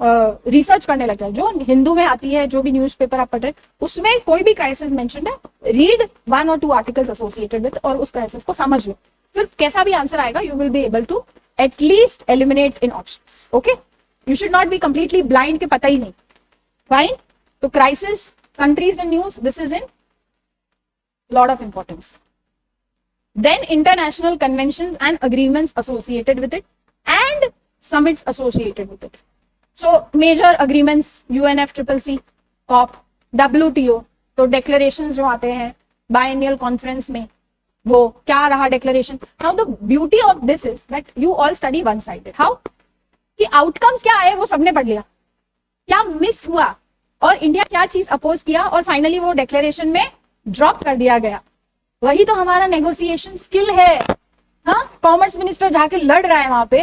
रिसर्च करने लग जाए. जो हिंदू में आती है, जो भी न्यूज़पेपर आप पढ़ रहे हैं, उसमें कोई भी क्राइसिस मेंशन्ड है, read 1 or 2 articles associated with और उस क्राइसिस को समझ लो. फिर कैसा भी आंसर आएगा you will be able to at least eliminate in options. Okay, you should not be completely blind के पता ही नहीं. फाइन. तो crisis, countries in news, this is in lot of importance. Then international conventions and agreements associated with it and summits associated with it. So major agreements, UNFCCC, COP, WTO. तो declarations जो आते हैं biennial conference में, वो क्या रहा declaration. Now the beauty of this is that you all study one-sided. How? कि outcomes क्या आए वो सबने पढ़ लिया, क्या मिस हुआ और इंडिया क्या चीज अपोज किया और फाइनली वो declaration में ड्रॉप कर दिया गया. वही तो हमारा नेगोशिएशन स्किल है. हाँ, कॉमर्स मिनिस्टर जाके लड़ रहा है वहां पे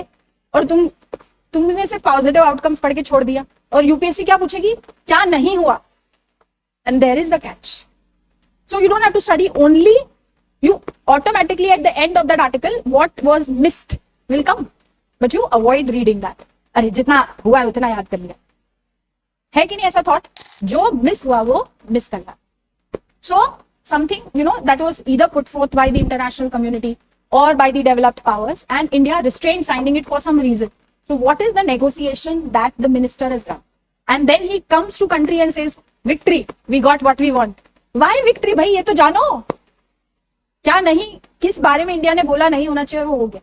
और तुमने सिर्फ पॉजिटिव आउटकम्स पढ़ के छोड़ दिया. और यूपीएससी क्या पूछेगी, क्या नहीं हुआ. And there is the catch. So you don't have to study only, you automatically at the end of that article what was missed will come, but you avoid reading that. अरे जितना हुआ है उतना याद कर लिया, है कि नहीं ऐसा थॉट. जो मिस हुआ वो मिस करना. सो something that was either put forth by the international community or by the developed powers, and India restrained signing it for some reason. So what is the negotiation that the minister has done? And then he comes to country and says, victory, we got what we want. Why victory भाई, ये तो जानो क्या नहीं, किस बारे में India ने बोला नहीं होना चाहिए वो हो गया.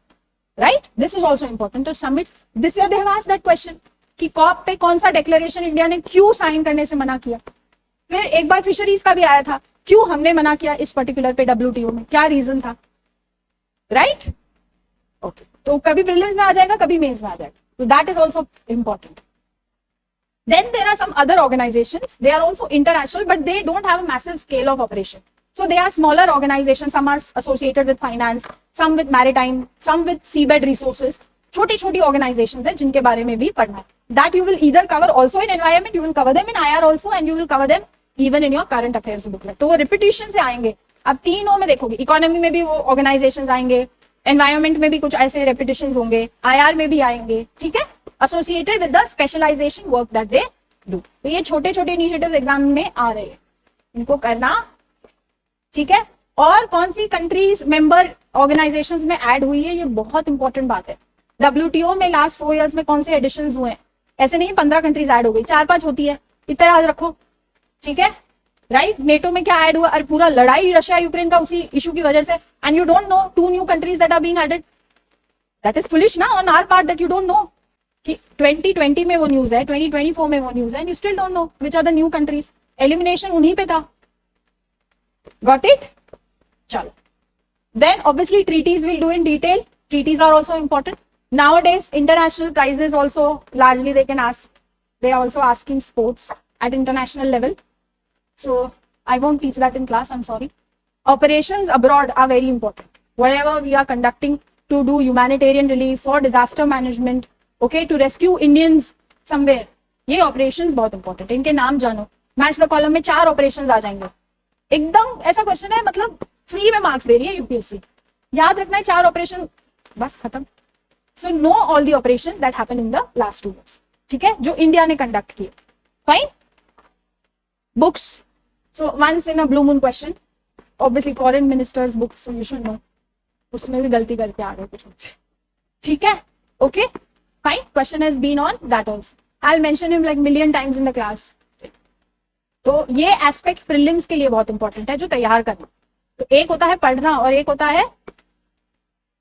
Right? This is also important. तो summits, this year they have asked that question कि COP पे कौन सा declaration इंडिया ने क्यों साइन करने से मना किया. फिर एक बार फिशरीज का भी आया था, क्यों हमने मना किया इस पर्टिकुलर पे WTO में, क्या रीजन था. राइट. ओके, तो कभी प्रीलिम्स में आ जाएगा, कभी मेंस में आ जाएगा. तो that is also important. Then there are some other organisations, they are also international but they don't have a massive scale of operation. So they are smaller organizations, some are associated with finance, some with maritime, some with seabed resources. छोटी छोटी organizations हैं जिनके बारे में भी पढ़ना है. That you will either cover also in environment, you will cover them in IR also, and you will cover them even in your current affairs booklet. तो वो repetition से आएंगे. अब तीनों में देखोगे, इकोनॉमी में भी वो organizations आएंगे, एनवायरमेंट में भी कुछ ऐसे repetitions होंगे, IR में भी आएंगे. ठीक है, associated with the specialization work that they do. तो ये छोटे छोटे initiatives एग्जाम में आ रहे हैं, इनको करना. ठीक है. और कौन सी कंट्रीज मेंबर ऑर्गेनाइजेशंस में ऐड हुई है, ये बहुत इंपॉर्टेंट बात है. WTO में लास्ट 4 years में कौन से एडिशंस हुए हैं, ऐसे नहीं 15 कंट्रीज ऐड हो गई, 4-5 होती है, इतना याद रखो. ठीक है. राइट. नेटो में क्या ऐड हुआ, और पूरा लड़ाई रशिया यूक्रेन का उसी इशू की वजह से, and you don't know 2 new countries that are being added. That is foolish ना on our part that you don't know कि 2020 में वो न्यूज है, 2024 में वो न्यूज है, and you still don't know which are the new countries. Elimination उन्हीं पे था. Got it. चलो. Then obviously treaties will do in detail. Treaties are also important. Nowadays international prizes also largely they can ask. They are also asking sports at international level. So I won't teach that in class, I'm sorry. Operations abroad are very important. whatever we are conducting to do humanitarian relief, for disaster management, okay, to rescue Indians somewhere. ये operations बहुत important है, इनके नाम जानो. Match the column में 4 operations आ जाएंगे. एकदम ऐसा क्वेश्चन है, मतलब फ्री में मार्क्स दे रही है यूपीएससी. याद रखना है 4 ऑपरेशन, बस खत्म. So know all the operations that happen in the last 2 years, ठीक है, जो इंडिया ने कंडक्ट किए. Fine. Books. So once in a blue moon question, obviously foreign ministers books, you should know. उसमें भी गलती करके आ गए कुछ मुझसे, ठीक है. Okay fine. Question has been on that also. I will mention him like million times in the class. तो ये एस्पेक्ट्स प्रीलिम्स के लिए बहुत इंपॉर्टेंट है, जो तैयार करना. तो एक होता है पढ़ना और एक होता है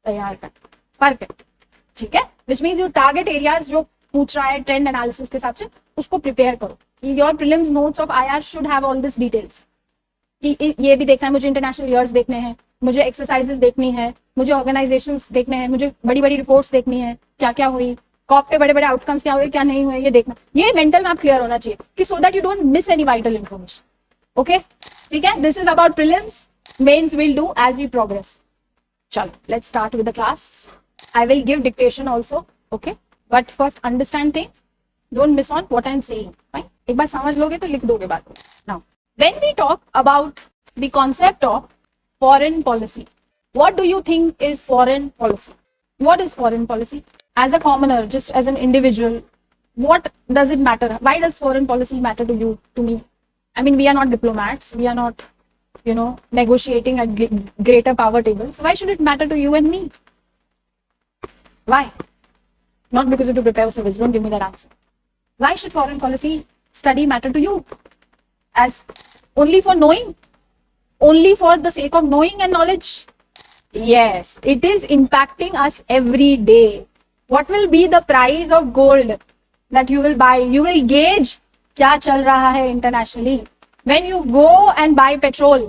तैयार करना. फर्क है, ठीक है. Which means you target areas जो पूछ रहा है ट्रेंड एनालिसिस के हिसाब से, उसको प्रिपेयर करो. Your prelims notes of IR should have all this details, कि ये भी देखना है मुझे, इंटरनेशनल ईयर्स देखने हैं मुझे, एक्सरसाइजेस देखनी है मुझे, ऑर्गेनाइजेशंस देखने हैं मुझे, बड़ी बड़ी रिपोर्ट्स देखनी है, क्या क्या हुई कॉप पे, बड़े बड़े आउटकम्स क्या हुए क्या नहीं हुए, ये देखना. ये मेंटल मैप क्लियर होना चाहिए, कि so that you don't miss any vital information. Okay, ठीक है. This is about prelims. Mains will do as we progress. चलो, let's start with the class. I will give dictation also, okay? But first understand things. Don't miss on what I am saying. Fine? एक बार समझ लोगे तो लिख दोगे बात. Now, when we talk about the concept of foreign policy, what do you think is foreign policy? What is foreign policy? As a commoner, just as an individual, what does it matter? Why does foreign policy matter to you, to me? I mean, we are not diplomats. We are not, negotiating at greater power tables. Why should it matter to you and me? Why? Not because you have to prepare civils. Don't give me that answer. Why should foreign policy study matter to you? As only for knowing? Only for the sake of knowing and knowledge? Yes, it is impacting us every day. What will be the price of gold that you will buy? You will gauge क्या चल रहा है internationally. When you go and buy petrol,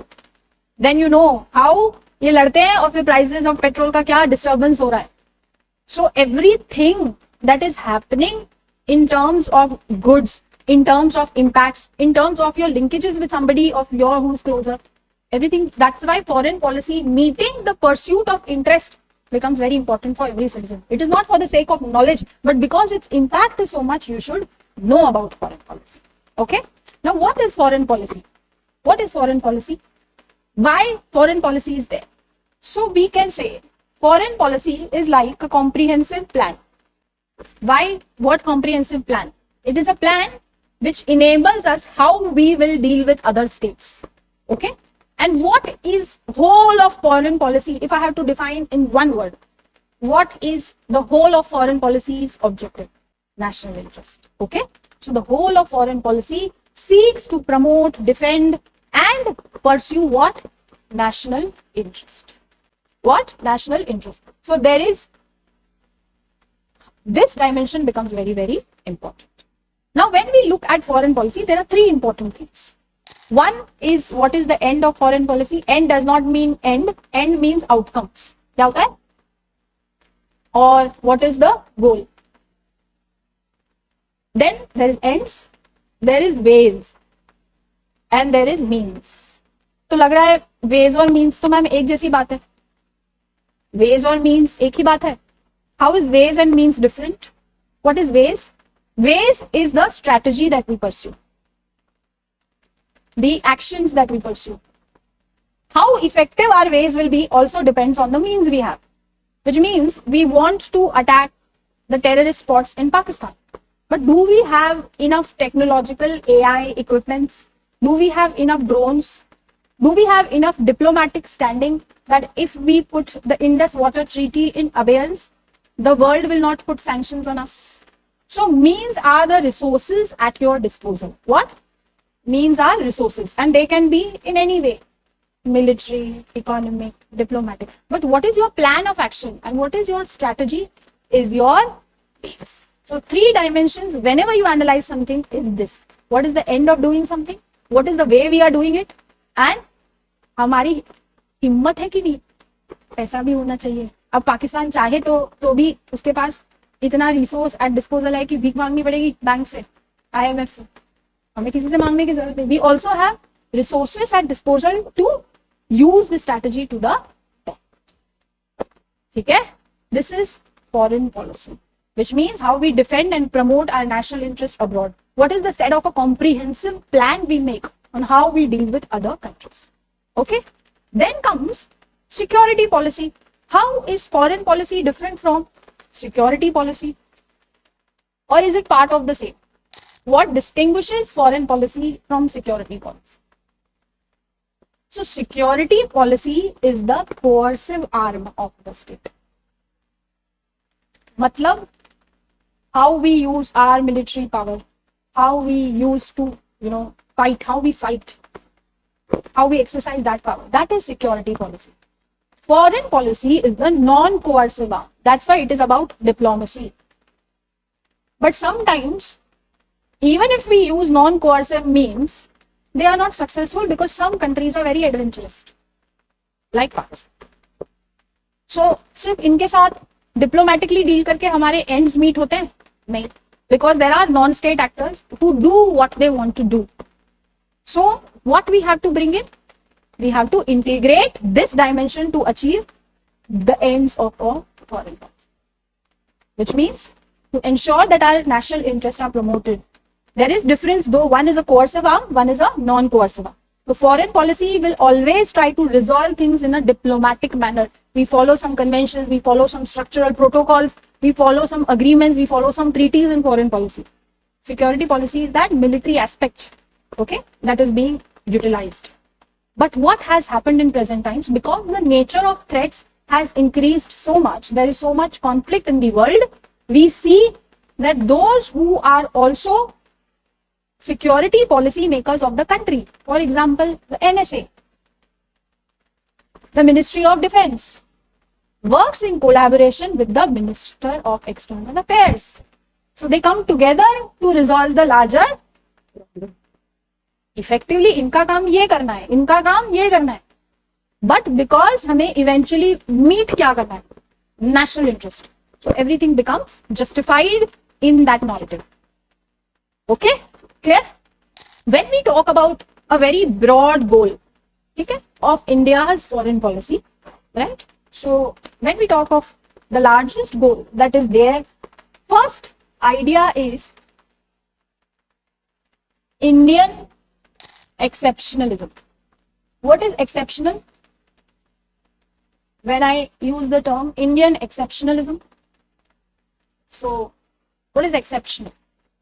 then you know how ये लड़ते हैं और फिर prices of petrol का क्या disturbance हो रहा है. So everything that is happening in terms of goods, in terms of impacts, in terms of your linkages with somebody of your who's closer, everything. That's why foreign policy, meeting the pursuit of interest, becomes very important for every citizen. It is not for the sake of knowledge, but because its impact is so much, you should know about foreign policy. Okay? Now, what is foreign policy? What is foreign policy? Why foreign policy is there? So we can say foreign policy is like a comprehensive plan. Why? What comprehensive plan? It is a plan which enables us how we will deal with other states. Okay? And what is whole of foreign policy? If I have to define in one word, what is the whole of foreign policy's objective? National interest. Okay? So the whole of foreign policy seeks to promote, defend, and pursue what? National interest. What? National interest. So there is, this dimension becomes very, very important. Now, when we look at foreign policy, there are 3 important things. One is, what is the end of foreign policy? End does not mean end. End means outcomes. क्या होता है? Or what is the goal? Then there is ends, there is ways, and there is means. तो लग रहा है ways और means तो ma'am एक जैसी बात है. Ways और means एक ही बात है. How is ways and means different? What is ways? Ways is the strategy that we pursue, the actions that we pursue. How effective our ways will be also depends on the means we have, which means we want to attack the terrorist spots in Pakistan. But do we have enough technological AI equipments? Do we have enough drones? Do we have enough diplomatic standing that if we put the Indus Water Treaty in abeyance, the world will not put sanctions on us? So means are the resources at your disposal. What? Means are resources, and they can be in any way. Military, economic, diplomatic. But what is your plan of action and what is your strategy is your base. So 3 dimensions whenever you analyze something is this. What is the end of doing something? What is the way we are doing it? And हमारी हिम्मत है कि नहीं? पैसा भी होना चाहिए. अब पाकिस्तान चाहे तो भी उसके पास इतना रिसोर्स एट डिस्पोजल है कि भीख मांगनी पड़ेगी बैंक से, IMF से. हमें किसी से मांगने की जरूरत नहीं. We also have resources at disposal to use the strategy to the best. ठीक है? This is foreign policy, which means how we defend and promote our national interest abroad. What is the set of a comprehensive plan we make on how we deal with other countries? Okay? Then comes security policy. How is foreign policy different from security policy? Or is it part of the same? What distinguishes foreign policy from security policy? So security policy is the coercive arm of the state. Matlab, how we use our military power, how we use to, fight, how we fight, how we exercise that power. That is security policy. Foreign policy is the non-coercive arm. That's why it is about diplomacy. But sometimes, even if we use non-coercive means, they are not successful because some countries are very adventurous, like Pakistan. So, सिर्फ इनके साथ diplomatically deal करके हमारे ends meet होते हैं? नहीं. Because there are non-state actors who do what they want to do. So, what we have to bring in? We have to integrate this dimension to achieve the aims of our foreign policy. Which means, to ensure that our national interests are promoted. There is difference, though one is a coercive arm, one is a non-coercive arm. So foreign policy will always try to resolve things in a diplomatic manner. We follow some conventions, we follow some structural protocols, we follow some agreements, we follow some treaties in foreign policy. Security policy is that military aspect, okay, that is being utilized. But what has happened in present times, because the nature of threats has increased so much, there is so much conflict in the world, we see that those who are also security policy makers of the country, for example, the NSA, the Ministry of Defense, works in collaboration with the Minister of External Affairs. So they come together to resolve the larger problem. Effectively, इनका काम ये करना है, इनका काम ये करना है. But because हमें eventually meet क्या करना है? National interest. So everything becomes justified in that narrative. Okay? Clear? When we talk about a very broad goal, okay, of India's foreign policy, right? So when we talk of the largest goal that is there, first idea is Indian exceptionalism. What is exceptional? When I use the term Indian exceptionalism, so what is exceptional?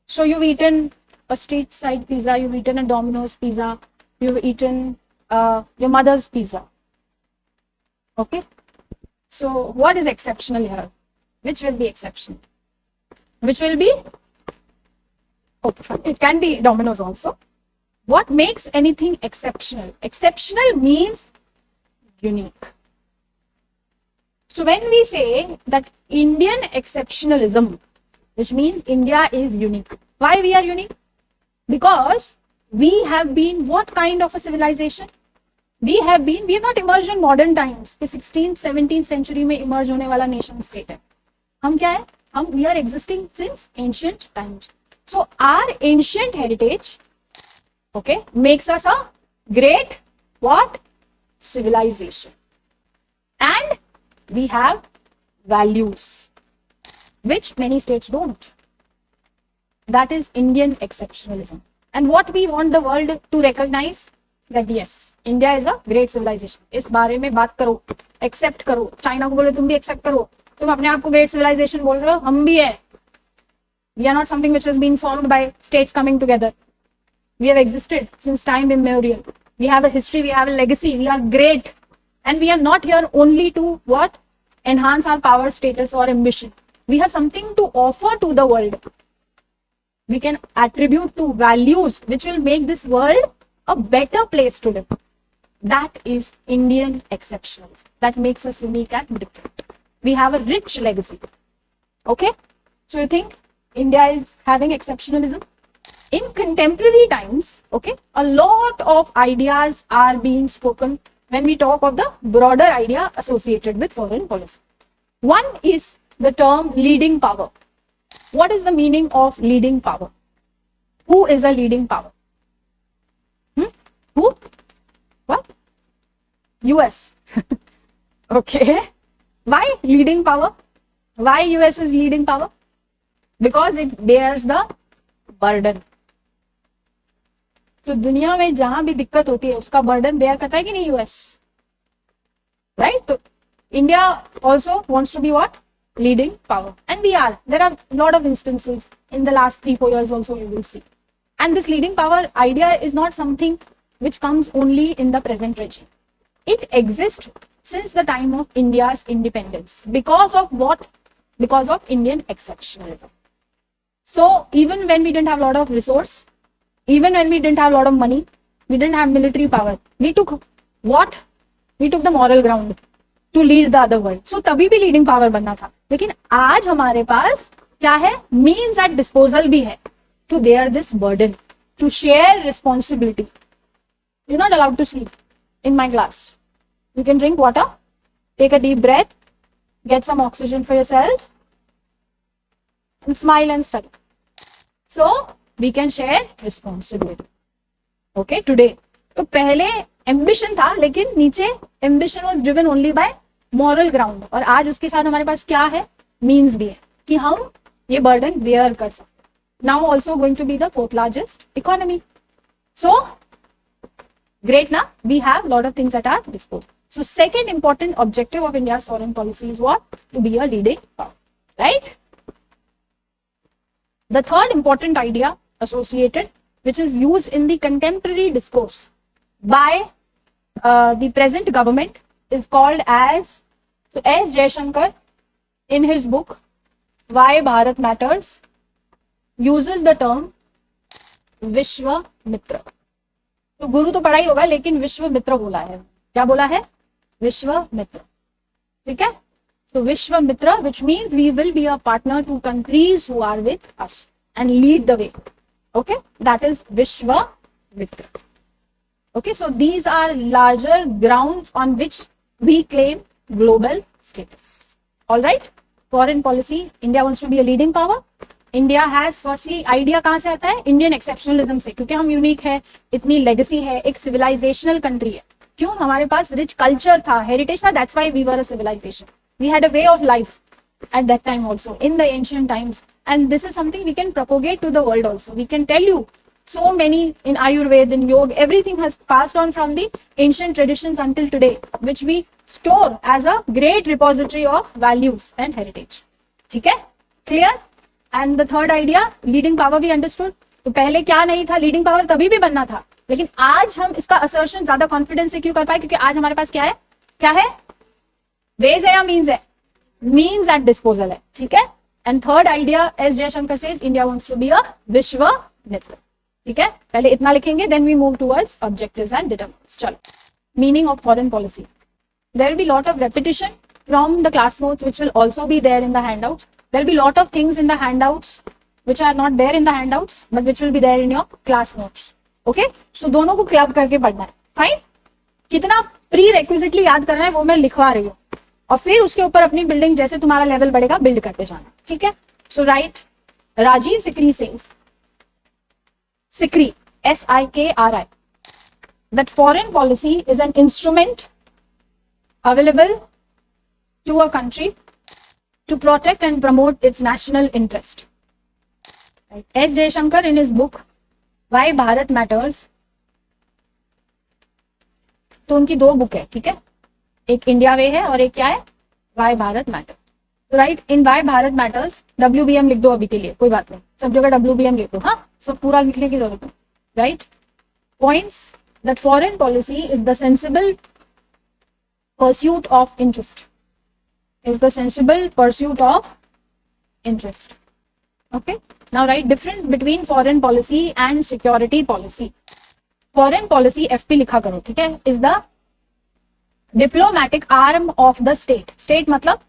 So you've eaten a street side pizza, you've eaten a Domino's pizza, you've eaten your mother's pizza. Okay? So what is exceptional here? Which will be exceptional? Which will be? Okay, it can be Domino's also. What makes anything exceptional? Exceptional means unique. So when we say that Indian exceptionalism, which means India is unique. Why we are unique? Because we have been what kind of a civilization? We have not emerged in modern times. कि 16th, 17th century में emerge होने वाला nation state है. हम क्या है? We are existing since ancient times. So our ancient heritage, okay, makes us a great what? Civilization. And we have values, which many states don't. That is Indian exceptionalism. And what we want the world to recognize, that yes, India is a great civilization. इस बारे में बात करो, accept करो. China को बोलो तुम भी accept करो. तुम अपने आप को great civilization बोल रहे हो, हम भी है. We are not something which has been formed by states coming together. We have existed since time immemorial. We have a history, we have a legacy, we are great. And we are not here only to what? Enhance our power, status or ambition. We have something to offer to the world. We can attribute to values which will make this world a better place to live. That is Indian exceptionalism. That makes us unique and different. We have a rich legacy. Okay? So you think India is having exceptionalism? In contemporary times, okay, a lot of ideas are being spoken when we talk of the broader idea associated with foreign policy. One is the term leading power. What is the meaning of leading power? Who is a leading power? Who? What? US. Okay. Why leading power? Why US is leading power? Because it bears the burden. तो दुनिया में जहां भी दिक्कत होती है उसका burden bear करता है कि नहीं यूएस, राइट? तो India also wants to be what? Leading power, and we are. There are lot of instances in the last 3-4 years also you will see. And this leading power idea is not something which comes only in the present regime. It exists since the time of India's independence. Because of what? Because of Indian exceptionalism. So even when we didn't have a lot of resource, even when we didn't have a lot of money, we didn't have military power, we took what? We took the moral ground to lead the other world. So तभी भी leading power बनना था. लेकिन आज हमारे पास क्या है? Means at disposal भी है to bear this burden, to share responsibility. You're not allowed to sleep in my class. You can drink water, take a deep breath, get some oxygen for yourself, and smile and study. So we can share responsibility. Okay, today. तो पहले ambition था, लेकिन नीचे ambition was driven only by moral ground. और आज उसके साथ हमारे पास क्या है? Means भी है कि हम ये burden bear कर सकते. Now also going to be the 4th largest economy. So great, na? We have lot of things at our disposal. So second important objective of India's foreign policy is what? To be a leading power, right? The third important idea associated, which is used in the contemporary discourse by the present government, is called as, so S. Jaishankar in his book Why Bharat Matters uses the term विश्व मित्र. तो गुरु तो पढ़ा ही होगा, लेकिन विश्व मित्र बोला है. क्या बोला है? विश्व मित्र. ठीक है? So विश्व मित्र, which means we will be a partner to countries who are with us and lead the way. Okay, that is Vishwa Mitra. Okay, so these are larger grounds on which we claim global status. All right, foreign policy, India wants to be a leading power. India has firstly, idea कहाँ से आता है? Indian exceptionalism से, क्योंकि हम unique है, इतनी legacy है, एक सिविलाइजेशनल कंट्री है. क्यों? हमारे पास रिच कल्चर था, हेरिटेज था. That's why we were a civilization. We had a way of life at that time also, in the ancient times, and this is something we can propagate to the world also. We can tell you so many in Ayurveda, in yoga, everything has passed on from the ancient traditions until today, which we store as a great repository of values and heritage. ठीक है? Clear? And the third idea, leading power, we understood. तो पहले क्या नहीं था? leading power तभी भी बनना था, लेकिन आज हम इसका assertion ज्यादा confidence से क्यों कर पाए? क्योंकि आज हमारे पास क्या है? क्या है? ways है या means है? means at disposal है. ठीक है? And third idea, as Jaishankar says, India wants to be a विश्व मित्र. ठीक है? पहले इतना लिखेंगे, then we move towards objectives and determinants. चलो, meaning of foreign policy. There will be lot of repetition from the class notes, which will also be there in the handouts. There will be lot of things in the handouts which are not there in the handouts, but which will be there in your class notes. Okay? So दोनों को club करके पढ़ना है. Fine? कितना प्री-requisitely याद करना है वो मैं लिखवा रही हूँ, और फिर उसके ऊपर अपनी बिल्डिंग जैसे तुम्हारा लेवल बढ़ेगा बिल्ड करते जाना. ठीक है? So right, Rajiv Sikri Singh, Sikri SIKRI, that foreign policy is an instrument available to a country to protect and promote its national interest. Right. S. Jaishankar in his book Why Bharat Matters, तो उनकी दो book है. ठीक है? एक इंडिया वे है और एक क्या है? Why Bharat matter. तो right, in why Bharat matters WBM लिख दो अभी के लिए, कोई बात नहीं, सब जगह WBM लिख दो. हाँ, सब पूरा लिखने की जरूरत नहीं. Right, points that foreign policy is the sensible pursuit of interest, is the sensible pursuit of interest. Okay, now right, difference between foreign policy and security policy. Foreign policy FP लिखा करो. ठीक है? Is the diplomatic arm of the state. State मतलब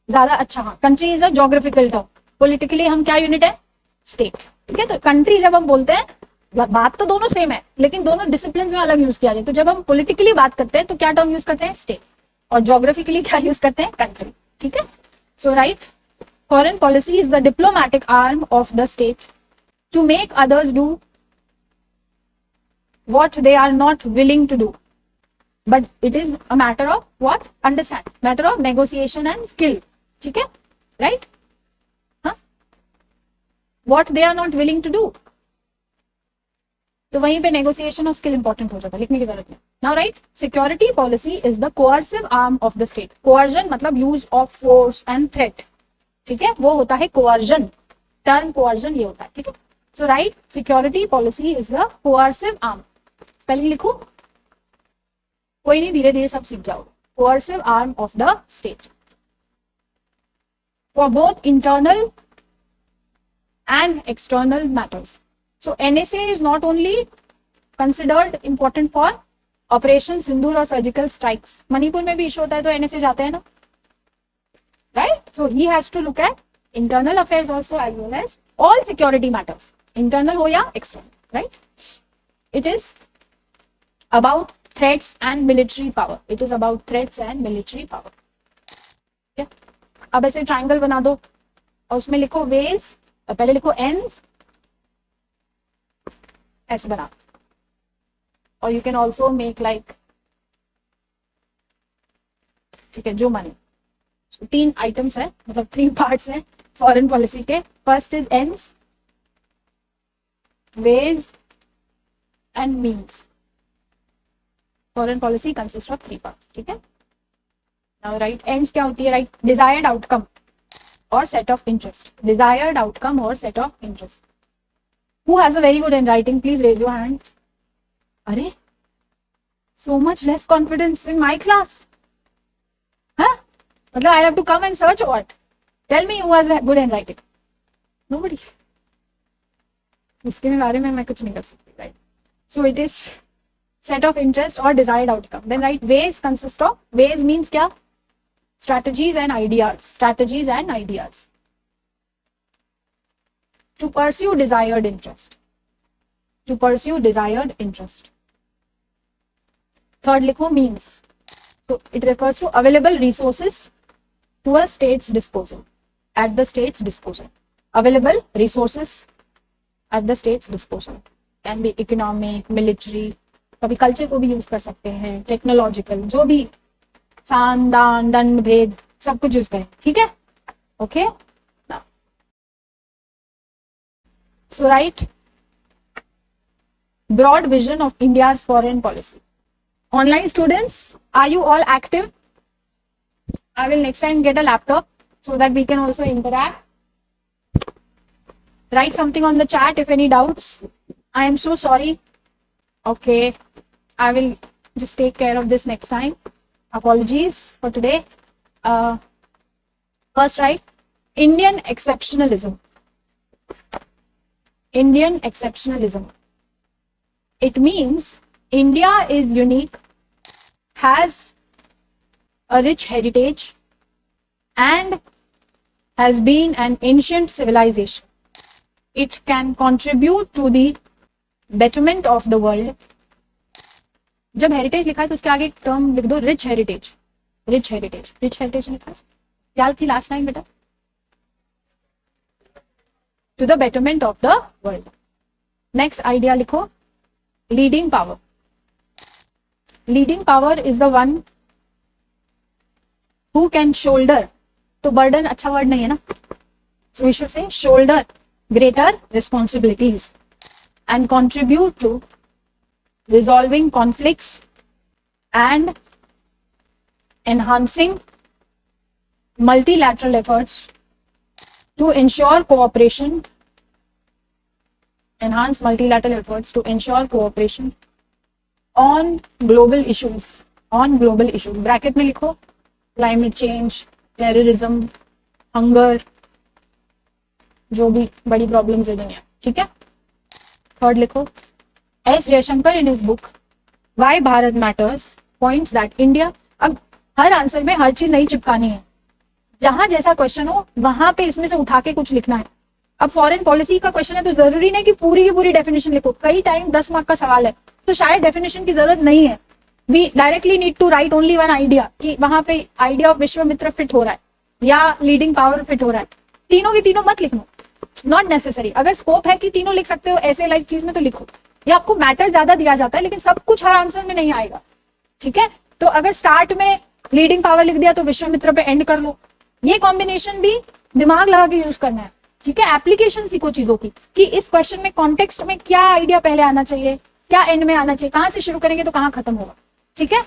ज्यादा अच्छा. हाँ, country is a geographical term. Politically हम क्या यूनिट है? स्टेट. ठीक है? तो कंट्री जब हम बोलते हैं, बात तो दोनों सेम है, लेकिन दोनों डिसिप्लिन में अलग यूज किया जाए. तो जब हम पॉलिटिकली बात करते हैं तो क्या टर्म यूज करते हैं? स्टेट. और ज्योग्राफिकली क्या यूज करते हैं? कंट्री. ठीक है? So right, foreign policy is the diplomatic arm of the state to make others do what they are not willing to do. but it is a matter of what? Understand, matter of negotiation and skill. ठीक है, right? हाँ, what they are not willing to do. तो वहीं पे negotiation और skill important हो जाता है, लिखने की जरूरत नहीं. Now right, security policy is the coercive arm of the state. Coercion मतलब use of force and threat. ठीक है, वो होता है coercion. Term coercion ये होता है. ठीक है. So right, security policy is the coercive arm. Spelling लिखो. कोई नहीं, धीरे धीरे सब सीख जाओगे. Coercive arm of the state for both internal and external matters. So NSA is not only considered important for Operation Sindoor और surgical strikes. मणिपुर में भी इशू होता है तो NSA जाते हैं ना, right? So he has to look at internal affairs also as well as all security matters, internal हो या external, right? It is about threats and military power. It is about threats and military power. Okay? अब ऐसे triangle बना दो और उसमें लिखो ways, पहले लिखो ends, ऐसे बना. और you can also make like, ठीक है, जो माने. So, 3 आइटम्स है, मतलब 3 पार्ट्स हैं फॉरेन पॉलिसी के. First is ends, ways and means. Foreign policy consists of 3 parts. ठीक है. Now right, ends क्या होती है? Right, desired outcome or set of interest. Desired outcome or set of interest. Who has a very good handwriting? Please raise your hands. अरे, so much less confidence in my class. Huh? मतलब I have to come and search or what? Tell me who has good handwriting. Nobody. इसके बारे में मैं कुछ नहीं कर सकती, right? So it is set of interest or desired outcome. Then right, ways consist of, ways means क्या? Strategies and ideas. Strategies and ideas. To pursue desired interest. To pursue desired interest. Third लिखो means. So it refers to available resources to a state's disposal. At the state's disposal. Available resources at the state's disposal. Can be economic, military, कभी culture को भी use कर सकते हैं, technological, जो भी, सान, दान, दंड, भेद, सब कुछ यूज करें. ठीक है, okay. So right, broad vision of India's foreign policy. Online students, are you all active? I will next time get a laptop so that we can also interact. Write something on the chat if any doubts. I am so sorry. Okay, I will just take care of this next time. Apologies for today. First, right, Indian exceptionalism. Indian exceptionalism. It means India is unique, has a rich heritage, and has been an ancient civilization. It can contribute to the betterment of the world. जब heritage लिखा है तो उसके आगे एक term लिख दो, rich heritage. Rich heritage, rich heritage लिखा है. क्या थी लास्ट लाइन बेटा? To the betterment of the world. Next idea लिखो, leading power. Leading power is the one who can shoulder. तो बर्डन अच्छा वर्ड नहीं है ना, so we should say shoulder greater responsibilities and contribute to resolving conflicts and enhancing multilateral efforts to ensure cooperation. Enhance multilateral efforts to ensure cooperation on global issues. On global issues. Bracket में लिखो, climate change, terrorism, hunger, जो भी बड़ी problems है दुनिया. ठीक है. Third लिखो, S Jaishankar in his book why Bharat matters points that India. अब हर आंसर में हर चीज नहीं चिपकानी है, जहां जैसा क्वेश्चन हो वहां पे इसमें से उठा के कुछ लिखना है. अब फॉरेन पॉलिसी का क्वेश्चन है तो जरूरी नहीं कि पूरी की पूरी डेफिनेशन लिखो. कई टाइम 10 मार्क का सवाल है तो शायद डेफिनेशन की जरूरत नहीं है. We directly need to write only one idea कि वहां पे आइडिया ऑफ विश्वामित्र फिट हो रहा है या लीडिंग पावर फिट हो रहा है. तीनों की तीनों मत लिखो, नॉट नेसेसरी. अगर स्कोप है कि तीनों लिख सकते हो ऐसे लाइक चीज में तो लिखो. या आपको मैटर ज्यादा दिया जाता है लेकिन सब कुछ हर आंसर में नहीं आएगा. ठीक है, तो अगर स्टार्ट में लीडिंग पावर लिख दिया तो विश्वामित्र पे एंड कर लो। ये कॉम्बिनेशन भी दिमाग लगा के यूज करना है, ठीक है। एप्लीकेशन सीखो चीजों की कि इस क्वेश्चन में कॉन्टेक्स्ट में क्या आइडिया पहले आना चाहिए, क्या एंड में आना चाहिए, कहां से शुरू करेंगे तो कहां खत्म होगा, ठीक है।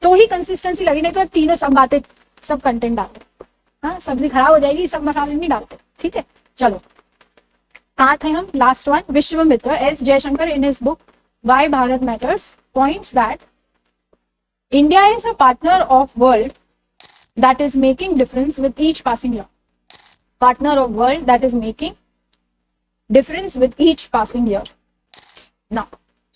तो ही कंसिस्टेंसी लगी, नहीं तो तीनों सब बातें सब कंटेंट डालते, हाँ सब्जी खराब हो जाएगी, सब मसाले नहीं डालते, ठीक है। चलो कहाँ थे हम, last one, Vishwamitra S Jaishankar in his book why Bharat matters points that India is a partner of world that is making difference with each passing year. Partner of world that is making difference with each passing year. Now,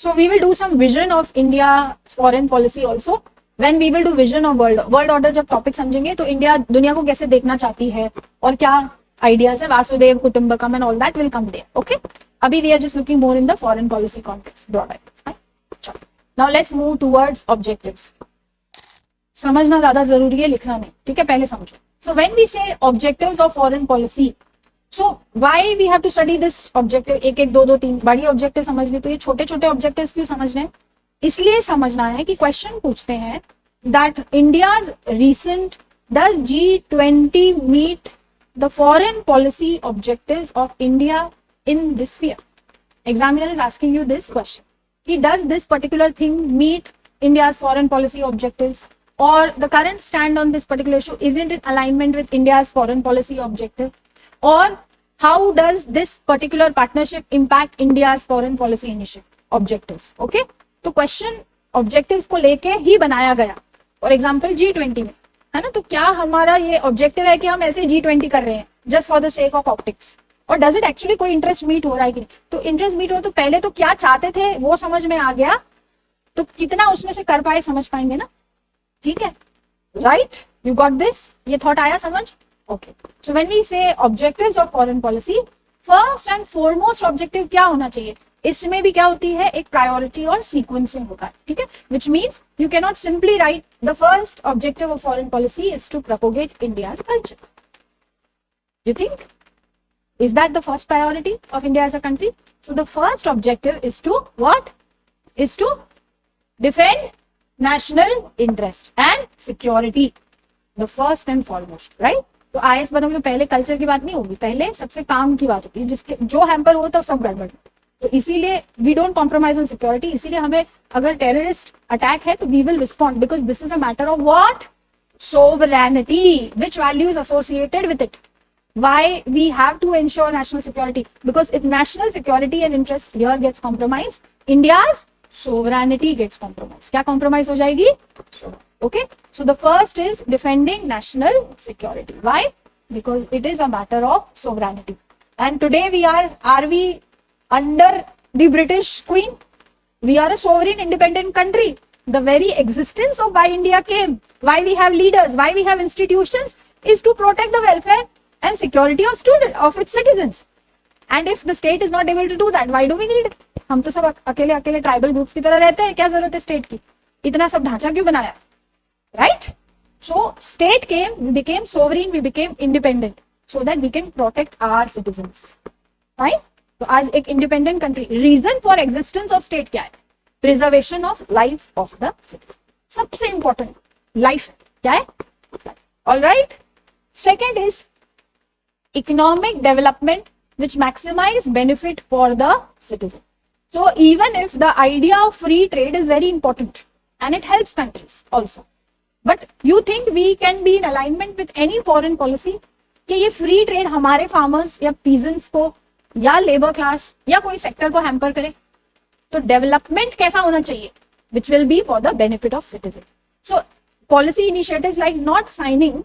so we will do some vision of India's foreign policy also. When we will do vision of world order जब topic समझेंगे तो India दुनिया को कैसे देखना चाहती है और क्या आइडियाज है, Vasudhaiva Kutumbakam and all that will come there, okay. अभी we are just looking more in the foreign policy context, broad ideas. Now let's move towards objectives. समझना ज्यादा जरूरी है, लिखना नहीं, ठीक है, पहले समझो। So when we say objectives of foreign policy, so why we have to study this objective, एक एक दो दो तीन बड़ी ऑब्जेक्टिव समझने, तो ये छोटे छोटे ऑब्जेक्टिव्स क्यों समझने हैं, इसलिए समझना है कि क्वेश्चन पूछते हैं that India's recent does G20 meet the foreign policy objectives of India in this year. Examiner is asking you this question, कि does this particular thing meet India's foreign policy objectives, or the current stand on this particular issue isn't in alignment with India's foreign policy objective, or how does this particular partnership impact India's foreign policy initiative objectives, okay। तो question objectives को लेके ही बनाया गया, for example G20 में, है ना, तो क्या हमारा ये ऑब्जेक्टिव है कि हम ऐसे G20 कर रहे हैं just for the sake of optics, और डज इट एक्चुअली कोई इंटरेस्ट मीट हो रहा है कि नहीं। तो इंटरेस्ट मीट हो तो पहले तो क्या चाहते थे वो समझ में आ गया, तो कितना उसमें से कर पाए समझ पाएंगे ना, ठीक है, राइट, यू गॉट दिस, ये थॉट आया समझ, okay. So when we say objectives of foreign policy, first and foremost objective क्या होना चाहिए, इसमें भी क्या होती है, एक प्रायोरिटी और सीक्वेंसिंग होता है, ठीक है, which means you can not simply write the first objective of foreign policy is to propagate India's culture. You think is that the first priority of India as a country? So the first objective is to what? Is to defend national interest and security, the first and foremost, right? तो IAS बनोगे तो पहले culture की बात नहीं होगी, पहले सबसे काम की बात होती है, जिसके जो हैम्पर हो तो सब गड़बड़। तो इसीलिए we don't compromise on security, इसीलिए हमें अगर टेररिस्ट अटैक है तो we will respond, because this is a matter of what, sovereignty, which value is associated with it. Why we have to ensure national security, because if national security and interest here gets compromised, India's sovereignty gets compromised. क्या compromise हो जाएगी? Okay, so the first is defending national security. Why? Because it is a matter of sovereignty. And today are we under the British Queen? We are a sovereign independent country. The very existence of why India came, why we have leaders, why we have institutions, is to protect the welfare and security of its citizens. And if the state is not able to do that, why do we need it? हम तो सब अकेले अकेले tribal groups की तरह रहते हैं, क्या जरूरत है स्टेट की, इतना सब ढांचा क्यों बनाया, right? So state came, we became sovereign, we became independent, so that we can protect our citizens, right? तो आज एक independent country, reason for existence of state क्या है? Preservation of life of the citizen, सबसे important life क्या है, all right. Second is economic development which maximize benefit for the citizen. So even if the idea of free trade is very important and it helps countries also, but you think we can be in alignment with any foreign policy कि ये free trade हमारे farmers या peasants को या labor class या कोई sector को hamper करे? तो development कैसा होना चाहिए? Which will be for the benefit of citizens. So policy initiatives like not signing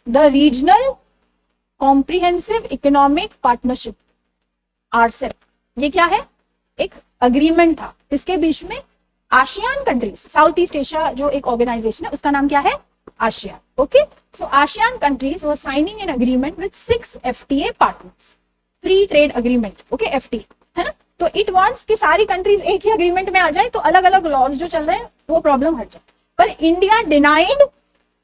the regional comprehensive economic partnership RCEP, ये क्या है? एक अग्रीमेंट था इसके बीच में ASEAN countries, south East Asia जो एक ऑर्गेनाइजेशन है उसका नाम क्या है? ASEAN, okay. So ASEAN countries were signing an agreement with 6 FTA partners, free trade agreement, okay, FTA, है ना। तो इट वांट्स कि सारी कंट्रीज एक ही अग्रीमेंट में आ जाए, तो अलग अलग लॉज जो चल रहे हैं वो प्रॉब्लम हट जाए। पर India denied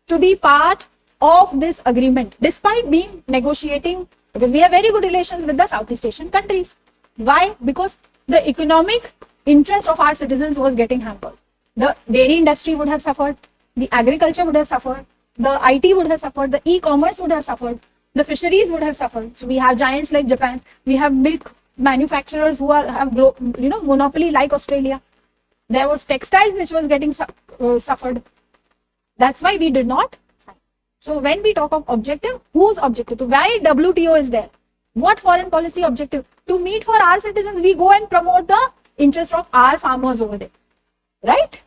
to be part of this agreement despite being negotiating, because we have very good relations with the Southeast Asian countries. Why? Because the economic interest of our citizens was getting hampered. the dairy industry would have suffered, the agriculture would have suffered, the IT would have suffered, the e-commerce would have suffered, the fisheries would have suffered. So we have giants like Japan, we have milk manufacturers who have monopoly like Australia. There was textiles which was getting suffered. That's why we did not sign. So when we talk of objective, whose objective? So why WTO is there? What foreign policy objective? To meet for our citizens, we go and promote the interest of our farmers over there. Right?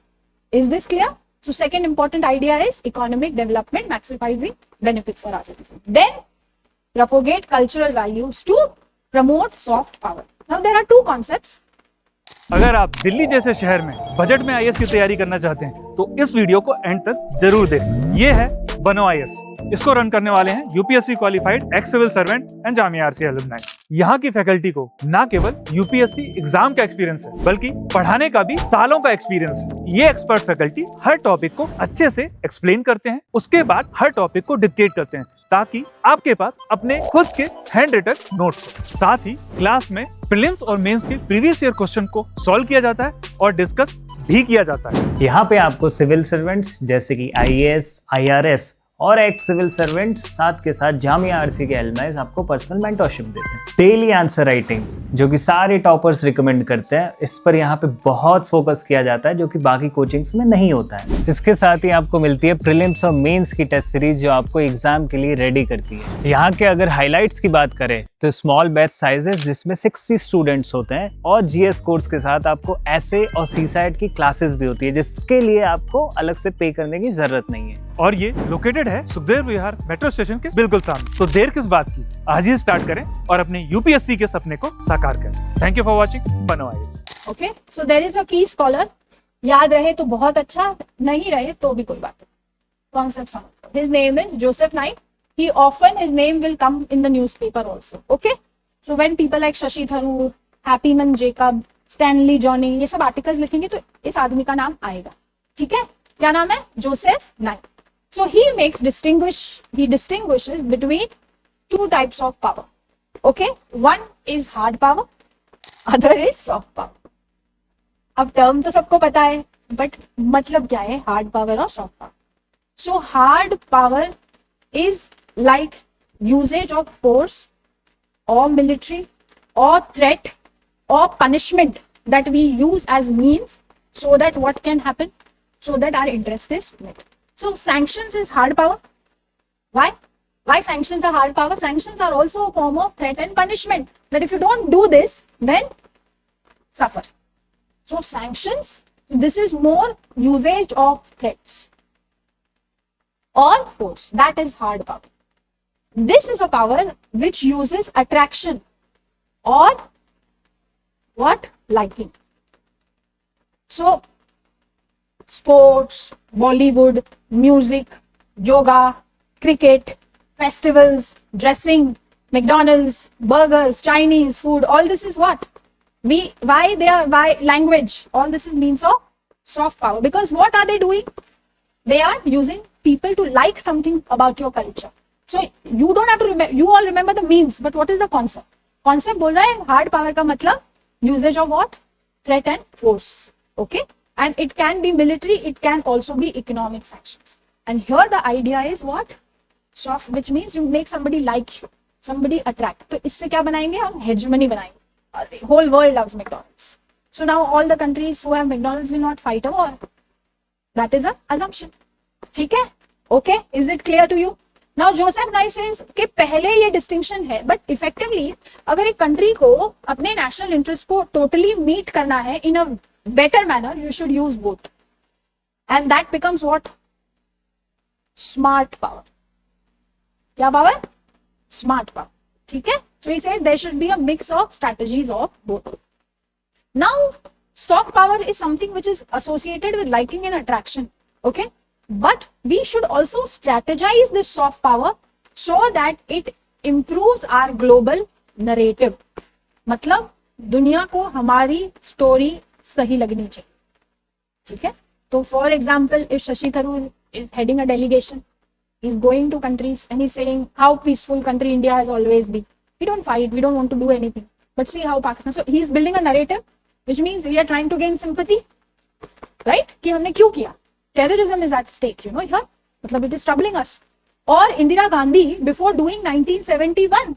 Is this clear? So second important idea is economic development, maximizing benefits for our citizens. Then propagate cultural values to promote soft power. Now there are two concepts.
अगर आप दिल्ली जैसे शहर में budget में IAS की तैयारी करना चाहते हैं तो इस वीडियो को एंड तक जरूर देखना। ये है बनो आईएएस। इसको रन करने वाले हैं UPSC qualified ex civil servant and Jamia RCA alumni. यहाँ की फैकल्टी को ना केवल यूपीएससी एग्जाम का एक्सपीरियंस है बल्कि पढ़ाने का भी सालों का एक्सपीरियंस है। ये एक्सपर्ट फैकल्टी हर टॉपिक को अच्छे से एक्सप्लेन करते हैं, उसके बाद हर टॉपिक को डिक्टेट करते हैं ताकि आपके पास अपने खुद के हैंड रिटन नोट्स हो। साथ ही क्लास में प्रीलिम्स और मेंस के प्रीवियस ईयर क्वेश्चन को सॉल्व किया जाता है और डिस्कस भी किया जाता है।
यहाँ पे आपको सिविल सर्वेंट्स जैसे कि आईएएस, आईआरएस और एक्स सिविल सर्वेंट्स साथ के साथ जामिया आरसी के एलुमनाइज आपको पर्सनल मेंटरशिप देते हैं। डेली आंसर राइटिंग जो कि सारे टॉपर्स रिकमेंड करते हैं, इस पर यहाँ पे बहुत फोकस किया जाता है जो कि बाकी कोचिंग्स में नहीं होता है। इसके साथ ही आपको मिलती है प्रीलिम्स और मेंस की टेस्ट सीरीज जो आपको एग्जाम के लिए रेडी करती है। यहाँ के अगर हाईलाइट्स की बात करें तो स्मॉल बैच साइजेस जिसमें 60 स्टूडेंट्स होते हैं और जीएस कोर्स के साथ आपको एसए और सीसैट की क्लासेस भी होती है जिसके लिए आपको अलग से पे करने की जरूरत नहीं है।
और ये लोकेटेड है सुखदेव विहार मेट्रो स्टेशन के बिल्कुल सामने। तो देर किस बात की, आज ही स्टार्ट करें और अपने यूपीएससी के सपने को साकार करें। थैंक यू फॉर वॉचिंग बनो IAS.
Okay, so there is a key scholar. याद रहे तो बहुत अच्छा, नहीं रहे तो भी कोई बात नहीं। कॉन्सेप्ट समझो। His name is Joseph Naik. He often his name will come in the newspaper also. Okay, so when people like Shashi Tharoor, Happyman Jacob, Stanley Johnny ये सब आर्टिकल्स लिखेंगे तो इस आदमी का नाम आएगा। ठीक है, क्या नाम है? Joseph Naik. So he distinguishes between two types of power. Okay, one is hard power, other is soft power. अब टर्म तो सबको पता है बट मतलब क्या है हार्ड पावर और soft power? So hard power is like usage of force or military or threat or punishment that we use as means so that what can happen, so that our interest is met. So sanctions is hard power. Why sanctions are hard power? Sanctions are also a form of threat and punishment that if you don't do this then suffer. So sanctions, this is more usage of threats or force, that is hard power. This is a power which uses attraction or what? Liking. So sports, Bollywood, music, yoga, cricket, festivals, dressing, McDonald's, burgers, Chinese food, all this is what? Why language? All this is means of soft power. Because what are they doing? They are using people to like something about your culture. So you don't have to remember, you all remember the means, but what is the concept? Concept बोल रहा है hard power का मतलब usage of what? Threat and force. Okay, and it can be military, it can also be economic sanctions. And here the idea is what? Soft, which means you make somebody like you, somebody attract. तो इससे क्या बनाएंगे हम? Hegemony बनाएंगे. Whole world loves McDonald's. So now all the countries who have McDonald's will not fight a war. That is an assumption. ठीक है? Okay, is it clear to you? Now Joseph Naik says कि पहले ये distinction है but effectively अगर एक country को अपने नेशनल इंटरेस्ट को टोटली मीट करना है in a better manner you should use both and that becomes what? Smart power. क्या पावर? Smart power. ठीक है, so he says there should be a mix of strategies of both. Now soft power is something which is associated with liking and attraction. Okay, but we should also strategize this soft power so that it improves our global narrative. मतलब दुनिया को हमारी story सही लगनी चाहिए. ठीक है, तो for example if Shashi Tharoor is heading a delegation, he's going to countries and he's saying how peaceful country India has always been. We don't fight, we don't want to do anything, but see how Pakistan. So he's building a narrative which means we are trying to gain sympathy, right, कि हमने क्यों किया. Terrorism is at stake, you know, here, मतलब it is troubling us. और Indira Gandhi before doing 1971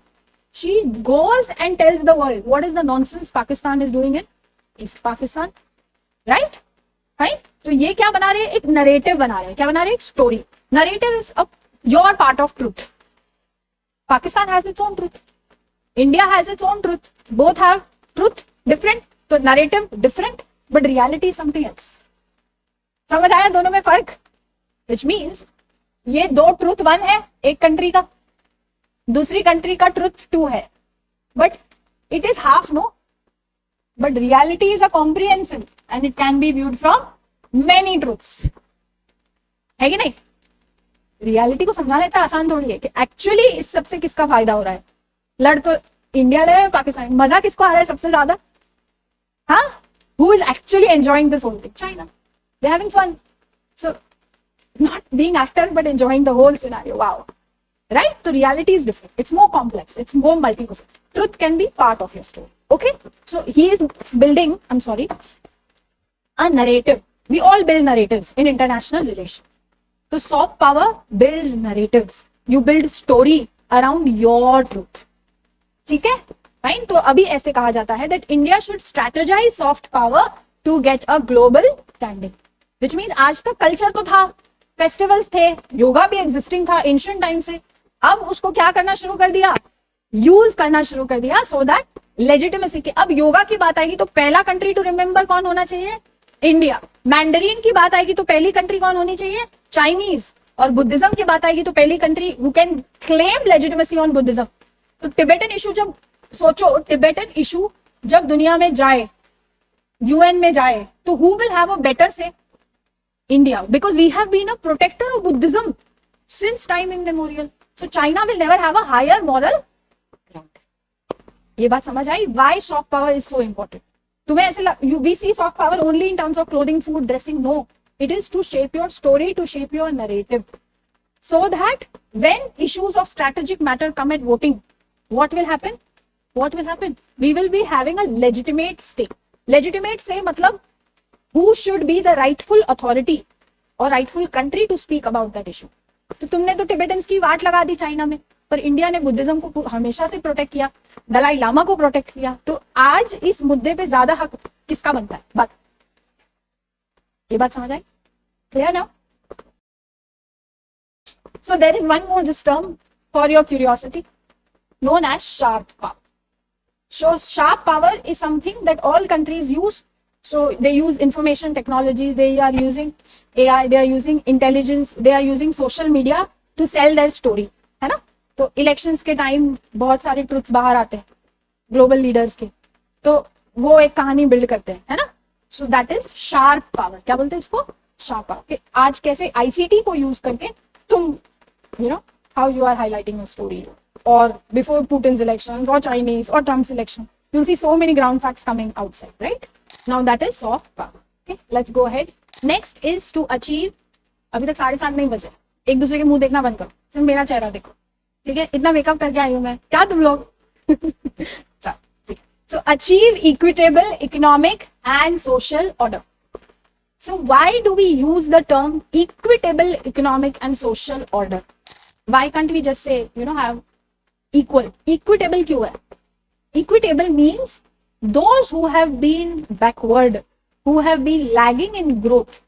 she goes and tells the world what is the nonsense Pakistan is doing in East Pakistan, right? Fine. तो ये क्या बना रहे हैं, एक narrative बना रहे हैं. क्या बना रहे हैं, एक story. Narrative is your part of truth. Pakistan has its own truth, India has its own truth, both have truth different, तो narrative different but reality is something else. समझ आया दोनों में फर्क? which means ये दो ट्रूथ वन है एक कंट्री का, दूसरी कंट्री का ट्रूथ टू है, but it is half, no, but reality is a comprehensive and it can be viewed from many truths, है कि नहीं? रियलिटी को समझाना इतना आसान थोड़ी है कि एक्चुअली इस सबसे किसका फायदा हो रहा है. लड़ तो इंडिया ले रहा है, पाकिस्तान, मजा किसको आ रहा है सबसे ज्यादा? हाँ, who is actually enjoying this whole thing? China. They having fun. So not being actor but enjoying the whole scenario. Wow, right? So reality is different, it's more complex, it's more multifaceted. Truth can be part of your story. Okay, so he is building, I'm sorry, a narrative. We all build narratives in international relations. So soft power builds narratives. You build story around your truth. ठीक है, fine. तो अभी ऐसे कहा जाता है that India should strategize soft power to get a global standing, which means आज तक कल्चर तो था, फेस्टिवल्स थे, योगा भी एग्जिस्टिंग था एंशिएंट टाइम से. अब उसको क्या करना शुरू कर दिया, यूज करना शुरू कर दिया, सो दैट लेजिटिमेसी के. अब योगा की बात आएगी तो पहला कंट्री टू रिमेंबर कौन होना चाहिए? इंडिया. मैंडरीन की बात आएगी तो पहली कंट्री कौन होनी चाहिए? चाइनीज. और बुद्धिज्म की बात आएगी तो पहली country who can claim legitimacy on Buddhism. तो टिबेटन इशू जब सोचो, टिबेटन इशू जब दुनिया में जाए, यूएन में जाए, तो who will have a better से? India, because we have been a protector of Buddhism since time immemorial. So China will never have a higher moral ground. ये बात समझ आई? Why soft power is so important? तुम्हें ऐसे we see soft power only in terms of clothing, food, dressing. No, it is to shape your story, to shape your narrative, so that when issues of strategic matter come at voting, what will happen? What will happen? We will be having a legitimate stake. Legitimate say मतलब who should be the rightful authority or rightful country to speak about that issue. तो तुमने तो Tibetans की वाट लगा दी China में, पर India ने Buddhism को हमेशा से प्रोटेक्ट किया, दलाई लामा को प्रोटेक्ट किया. तो आज इस मुद्दे पे ज्यादा हक किसका बनता है? बात, ये बात समझ आई? Clear now? So there is one more just term for your curiosity known as sharp power. So sharp power is something that all countries use. So they use information technology, they are using AI, they are using intelligence, they are using social media to sell their story, है ना? तो elections के time बहुत सारे truths बाहर आते हैं global leaders के, तो वो एक कहानी बिल्ड करते हैं, है ना? So that is sharp power. क्या बोलते हैं इसको? Sharp power. आज कैसे आईसीटी को यूज करके तुम, you know, how you are highlighting your story, और बिफोर पुटिन्स इलेक्शंस और चाइनीज और Trump's election, you will see so many ground facts coming outside, right? Now that is soft power. Okay, let's go ahead. Next is to achieve. अभी तक 7:30 नहीं बजे, एक दूसरे के मुंह देखना बंद करो, सिर्फ मेरा चेहरा देखो, ठीक है? इतना मेकअप करके आई हूं मैं, क्या तुम लोग? चल, ठीक है. So achieve equitable economic and social order. So why do we use the term equitable economic and social order? Why can't we just say, you know, have equal? Equitable क्यों है? Equitable means those who have been backward, who have been lagging in growth,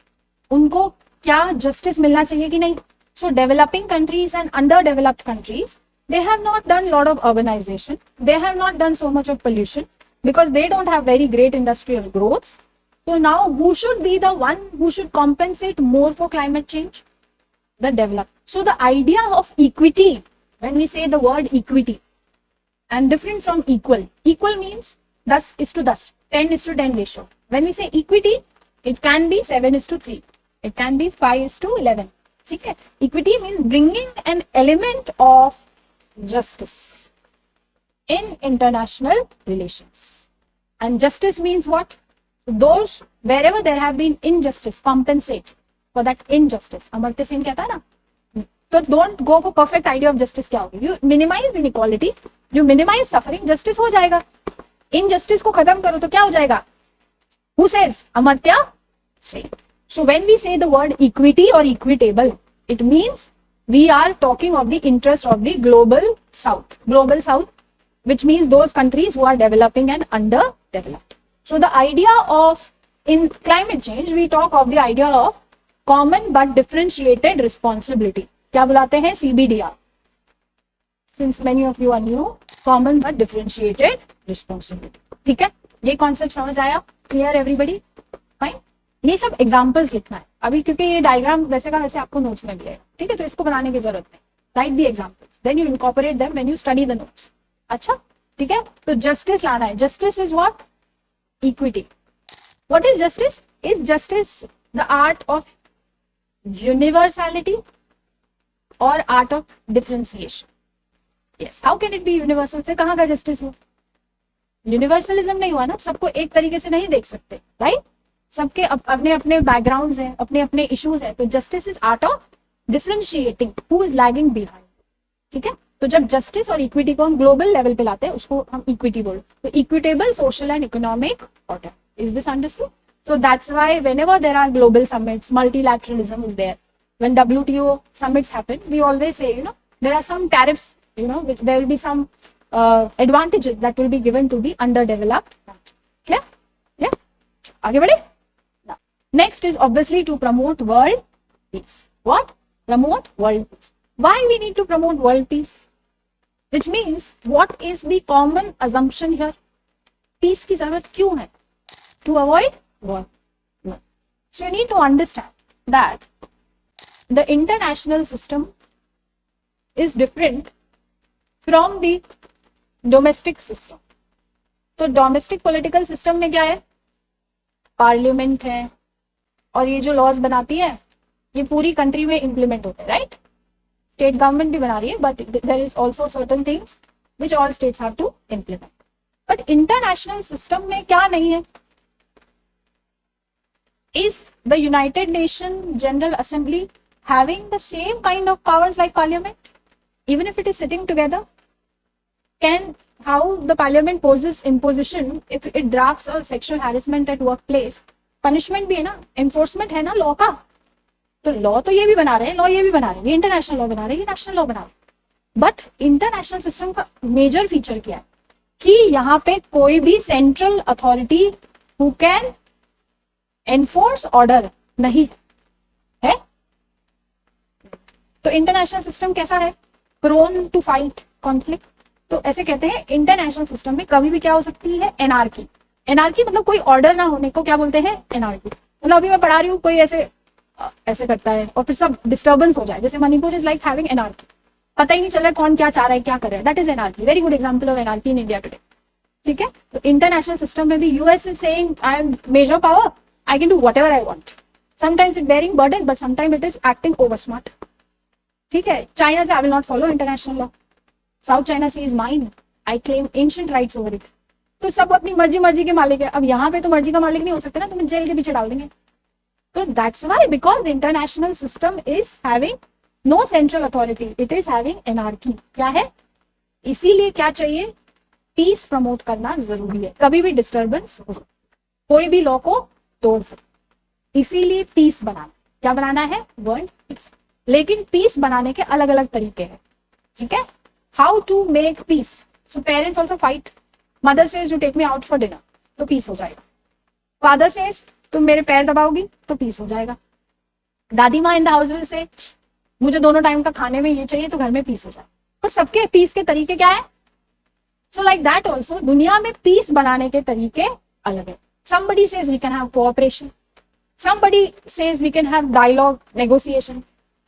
उनको क्या justice मिलना चाहिए कि नहीं? So developing countries and underdeveloped countries, they have not done lot of urbanization, they have not done so much of pollution because they don't have very great industrial growths. So now who should be the one who should compensate more for climate change? The developed. So the idea of equity, when we say the word equity, and different from equal, equal means 10:10, 10:10 ratio. When we say equity, it can be 7:3, it can be 5:11. ठीक है? Equity means bringing an element of justice in international relations. And justice means what? Those wherever there have been injustice, compensate for that injustice. Amartya Sen कहता है ना, तो don't go for perfect idea of justice. क्या होगी? You minimize inequality, you minimize suffering, justice हो जाएगा. Injustice को खत्म करो तो क्या हो जाएगा? Who says? Amartya Sen. So when we say the word equity or equitable, it means we are talking of the interest of the global south. Global south, which means those countries who are developing and underdeveloped. So the idea of, in climate change, we talk of the idea of common but differentiated responsibility. क्या बुलाते हैं? CBDR. Since many of you are new, common but differentiated responsibility. ठीक है, ये concept समझ आया? Clear everybody? Fine. ये सब एग्जांपल्स लिखना है अभी, क्योंकि ये डायग्राम वैसे का वैसे आपको नोट्स में मिलेगा. ठीक है, तो इसको बनाने की जरूरत नहीं. Write the examples, then you incorporate them when you study the notes. अच्छा, ठीक है. तो जस्टिस लाना है. Justice is what? Equity. What is justice? Is justice the art of universality और art of differentiation? Yes. How can it be universal? फिर कहाँ का जस्टिस हुआ? यूनिवर्सलिज्म नहीं हुआ ना. सबको एक तरीके से नहीं देख सकते. राइट? सबके अपने अपने बैकग्राउंड्स हैं, अपने अपने इश्यूज हैं. तो justice is art of differentiating who is lagging behind. ठीक है, तो जब जस्टिस और इक्विटी को हम ग्लोबल लेवल पे लाते हैं, उसको हम इक्विटी बोलते हैं. तो equitable social and economic order. Is this understood? So that's why whenever there are global summits, multilateralism is there. When WTO summits happen, we always say, there are some tariffs, there will be some advantages that will be given to the underdeveloped countries. Clear? Yeah? आगे बढ़े? Now, next is obviously to promote world peace. What? Promote world peace. Why we need to promote world peace? Which means, what is the common assumption here? Peace की जरूरत क्यों है? To avoid war. No. So you need to understand that the international system is different from the domestic system. तो domestic political system में क्या है? Parliament है, और ये जो लॉज बनाती है ये पूरी कंट्री में इंप्लीमेंट होते हैं. राइट? स्टेट गवर्नमेंट भी बना रही है, but there is also certain things which all states have to implement. But international system में क्या नहीं है? Is the United Nations General Assembly having the same kind of powers like Parliament, even if it is sitting together? How the Parliament poses imposition if it drafts a sexual harassment at workplace? Punishment भी है ना, enforcement है ना law का. तो law तो ये भी बना रहे हैं, law ये भी बना रहे हैं, ये international law बना रहे हैं, ये national law बना रहे हैं. But international system का major feature क्या है? कि यहाँ पे कोई भी central authority who can enforce order नहीं है. तो इंटरनेशनल सिस्टम कैसा है? Prone to fight conflict. तो ऐसे कहते हैं इंटरनेशनल सिस्टम में कभी भी क्या हो सकती है? एनार्की. एनार्की मतलब कोई ऑर्डर ना होने को क्या बोलते हैं? एनार्की. मतलब अभी मैं पढ़ा रही हूँ, कोई ऐसे करता है और फिर सब डिस्टर्बेंस हो जाए. जैसे Manipur is like having anarchy. पता ही नहीं चल रहा है कौन क्या चाह रहा है, क्या कर रहा है. That is anarchy. Very good example of anarchy in India today. ठीक है, तो इंटरनेशनल सिस्टम में भी US is saying I am major power, I can do whatever I want. Sometimes it's bearing burden, but sometimes it is acting over smart. ठीक है, China से I will not follow international law. South China Sea is mine. I claim ancient rights over it. तो सब अपनी मर्जी के मालिक है. अब यहाँ पे तो मर्जी का मालिक नहीं हो सकते ना, तुम्हें जेल के पीछे डाल देंगे. तो that's why, because the international system is having no central authority, it is having anarchy. क्या है? इसीलिए क्या चाहिए? पीस प्रमोट करना जरूरी है. कभी भी डिस्टर्बेंस हो सकती, कोई भी लॉ को तोड़ सकते. इसीलिए पीस बनाना. क्या बनाना है? World peace. लेकिन पीस बनाने के अलग अलग तरीके हैं. ठीक है, how to make peace. So parents also fight. Mother says you take me out for dinner, तो पीस हो जाएगा. फादर सेज तुम मेरे पैर दबाओगी, तो पीस हो जाएगा. दादी माँ in the house will say मुझे दोनों टाइम का खाने में ये चाहिए, तो घर में पीस हो जाएगा. और सबके पीस के तरीके क्या है? सो लाइक दैट ऑल्सो दुनिया में पीस बनाने के तरीके अलग है. Somebody says we can have cooperation. Somebody says we can have dialogue, negotiation.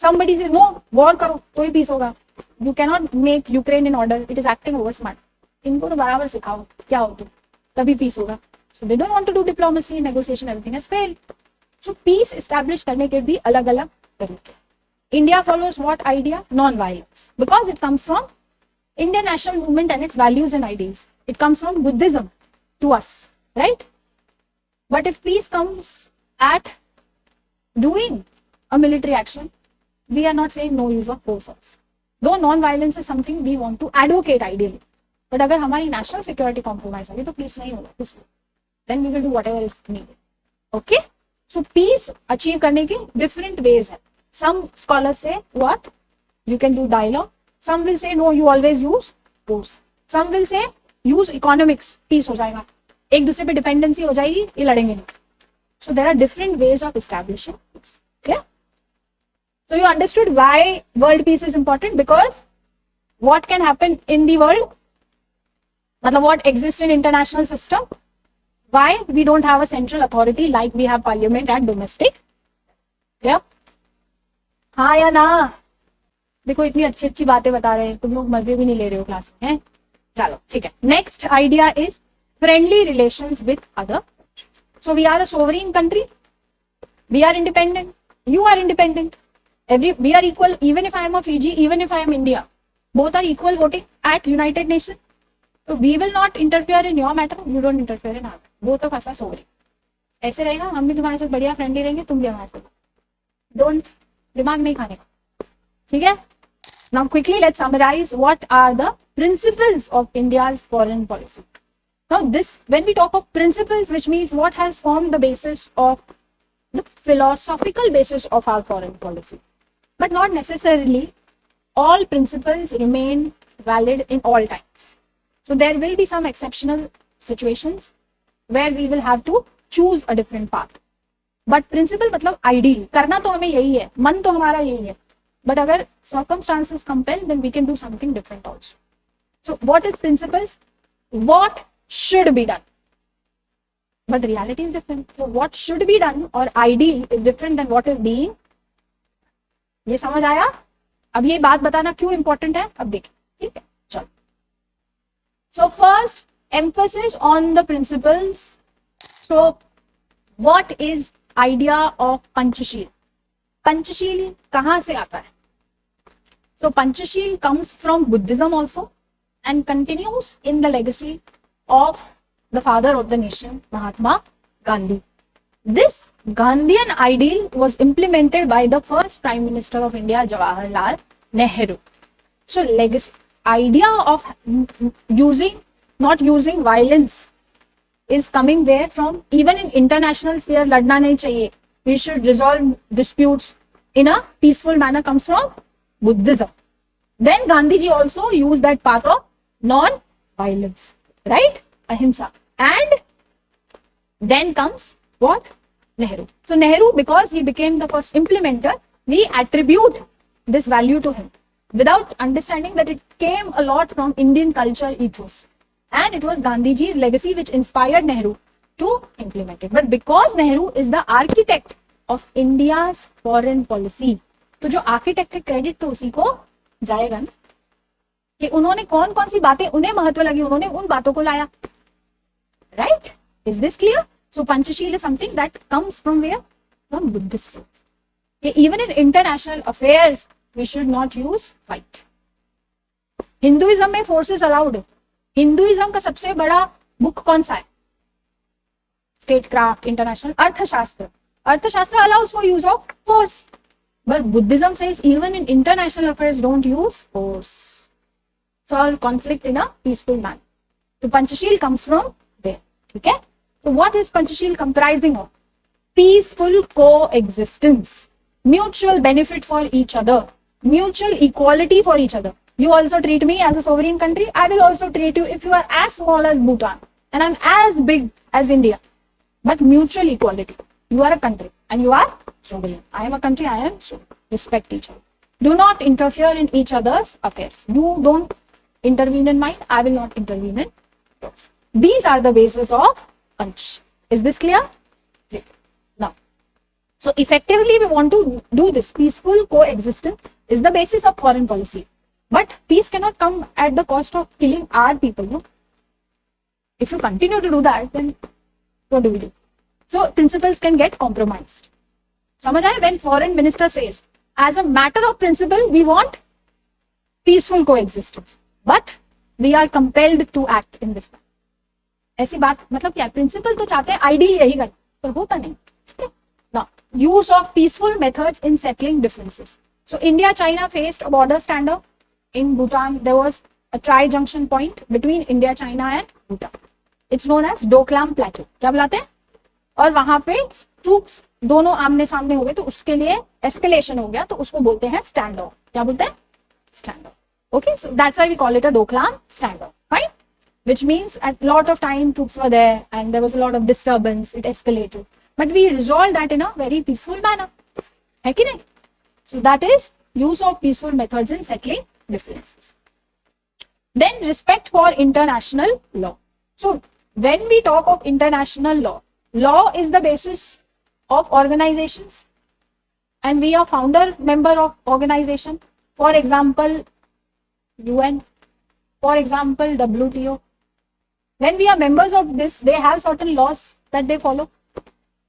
Somebody says no, war करो तो ही peace होगा. You cannot make Ukraine in order. It is acting over smart. इनको तो बराबर सिखाओ क्या हो तो तभी peace होगा. So they don't want to do diplomacy, negotiation, everything has failed. So peace establish करने के भी अलग अलग तरीके. India follows what idea? Non-violence. Because it comes from Indian national movement and its values and ideals. It comes from Buddhism to us, right? But if peace comes at doing a military action, we are not saying no use of force. Though non-violence is something we want to advocate ideally. But अगर हमारी national security compromise होगी तो peace नहीं होगा. Then we will do whatever is needed. Okay? So peace achieve करने की different ways है. Some scholars say what you can do dialogue, some will say no you always use force, some will say use economics, peace हो जाएगा. एक दूसरे पे dependency हो जाएगी, ये लड़ेंगे नहीं. So there are different ways of establishing. Clear? So you understood why world peace is important, because what can happen in the world, matlab what exists in international system, why we don't have a central authority like we have parliament and domestic. Yeah, हाँ या ना? देखो इतनी अच्छी अच्छी बातें बता रहे हैं, तुम लोग मजे भी नहीं ले रहे हो क्लास में, हैं? चलो ठीक है. Next idea is friendly relations with other. So we are a sovereign country, we are independent, you are independent, we are equal. Even if I am of Fiji, even if I am India, both are equal voting at United Nations. So we will not interfere in your matter, you don't interfere in our. Both of us are sovereign. ऐसे रहेगा, हम भी तुम्हारे साथ बढ़िया friendly रहेंगे, तुम भी हमारे साथ. डोंट दिमाग नहीं खाने का, ठीक है? Now quickly let's summarize what are the principles of India's foreign policy. Now this, when we talk of principles, which means what has formed the basis of the philosophical basis of our foreign policy, but not necessarily all principles remain valid in all times. So there will be some exceptional situations where we will have to choose a different path. But principle मतलब ideal, करना तो हमें यही है, मन तो हमारा यही है, but अगर circumstances compel, then we can do something different also. So what is principles? What should be done? But the reality is different. So what should be done or ideal is different than what is being. ये समझ आया? अब ये बात बताना क्यों important है, अब देखिए. ठीक है, चलो. So first, emphasis on the principles. So what is idea of Panchashil? Panchashil कहाँ से आता है? So Panchashil comes from Buddhism also and continues in the legacy of the father of the nation, Mahatma Gandhi. This Gandhian ideal was implemented by the first Prime Minister of India, Jawaharlal Nehru. So legacy idea of not using violence is coming where from? Even in international sphere, ladna nahi chahiye. We should resolve disputes in a peaceful manner comes from Buddhism. Then Gandhi ji also used that path of non-violence, right? Ahimsa. And then comes what? Nehru. So Nehru, because he became the first implementer, we attribute this value to him without understanding that it came a lot from Indian culture ethos. And it was Gandhiji's legacy which inspired Nehru to implement it. But because Nehru is the architect of India's foreign policy, तो जो architect के credit तो उसी को जाएगा ना, कि उन्होंने कौन कौन सी बातें उन्हें महत्व लगी, उन्होंने उन बातों को लाया. Right? Is this clear? So Panchashil is something that comes from where? From Buddhist roots. Even in international affairs, we should not use fight. Hinduism में forces allowed है. Hinduism का सबसे बड़ा book कौन सा है? Statecraft, International, अर्थशास्त्र. अर्थशास्त्र allows for use of force. But Buddhism says even in international affairs, don't use force. Solve conflict in a peaceful manner. So Panchashil comes from there. Okay? So what is Panchashil comprising of? Peaceful coexistence, mutual benefit for each other, mutual equality for each other. You also treat me as a sovereign country, I will also treat you if you are as small as Bhutan and I'm as big as India. But mutual equality. You are a country and you are sovereign. I am a country, I am sovereign. Respect each other. Do not interfere in each other's affairs. You don't intervene in mine, I will not intervene in yours. These are the bases of Panchashil. Is this clear? Now, so effectively we want to do this. Peaceful coexistence is the basis of foreign policy. But peace cannot come at the cost of killing our people. No? If you continue to do that, then what do we do? So principles can get compromised. समझ आए? When foreign minister says, as a matter of principle, we want peaceful coexistence, but we are compelled to act in this way. ऐसी बात मतलब क्या? Principal तो चाहते हैं ideal यही करना, पर होता नहीं. Now, use of peaceful methods in settling differences. So India China faced a border standoff. In Bhutan there was a tri-junction point between India China and Bhutan. It's known as Doklam Plateau. क्या बुलाते हैं? और वहां पे troops दोनों आमने सामने हो गए तो उसके लिए एस्केलेशन हो गया, तो उसको बोलते हैं स्टैंड ऑफ। क्या बोलते हैं? Stand off. Okay, so that's why we call it a Doklam stand off, fine, which means at lot of time troops were there and there was a lot of disturbance, it escalated, but we resolved that in a very peaceful manner, hai ki nahi? So that is use of peaceful methods in settling differences. Then respect for international law. So when we talk of international law, law is the basis of organizations and we are founder member of organization, for example UN, for example WTO. When we are members of this, they have certain laws that they follow.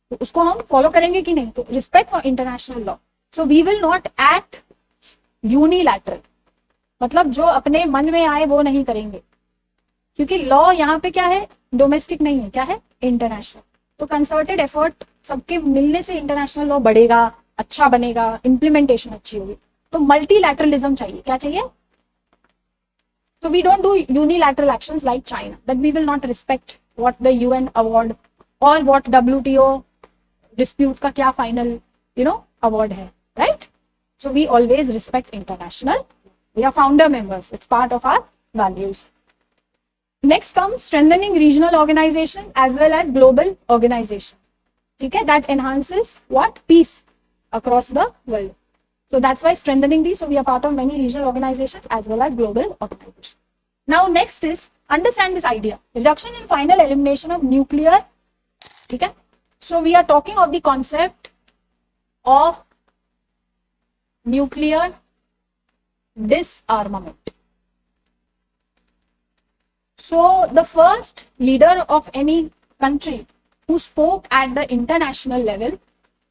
तो उसको हम follow करेंगे कि नहीं? तो respect for international law. So we will not act unilateral, मतलब जो अपने मन में आए वो नहीं करेंगे, क्योंकि लॉ यहाँ पे क्या है? डोमेस्टिक नहीं है, क्या है? इंटरनेशनल. तो कंसर्टेड एफर्ट सबके मिलने से इंटरनेशनल लॉ बढ़ेगा, अच्छा बनेगा, इंप्लीमेंटेशन अच्छी होगी. तो मल्टीलैटरलिज्म चाहिए. क्या चाहिए? So we don't do unilateral actions like China, that we will not respect what the UN award or what WTO dispute का क्या final, award है, right? So we always respect international. We are founder members. It's part of our values. Next comes strengthening regional organization as well as global organization. Okay, that enhances what? Peace across the world. So that's why strengthening these. So we are part of many regional organizations as well as global organizations. Now next is understand this idea. Reduction in final elimination of nuclear. Okay. So we are talking of the concept of nuclear disarmament. So the first leader of any country who spoke at the international level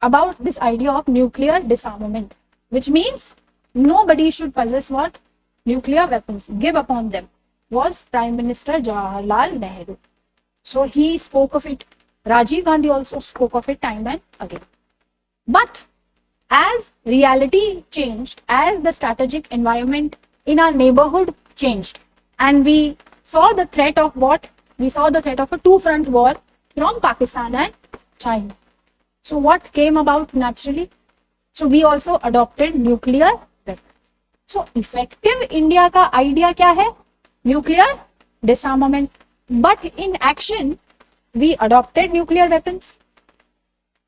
about this idea of nuclear disarmament, which means nobody should possess what? Nuclear weapons, give upon them, was Prime Minister Jawaharlal Nehru. So he spoke of it. Rajiv Gandhi also spoke of it time and again. But as reality changed, as the strategic environment in our neighborhood changed, and we saw the threat of what? We saw the threat of a two-front war from Pakistan and China. So what came about naturally? So we also adopted nuclear weapons. So effective India का idea क्या है? Nuclear disarmament. But in action, we adopted nuclear weapons.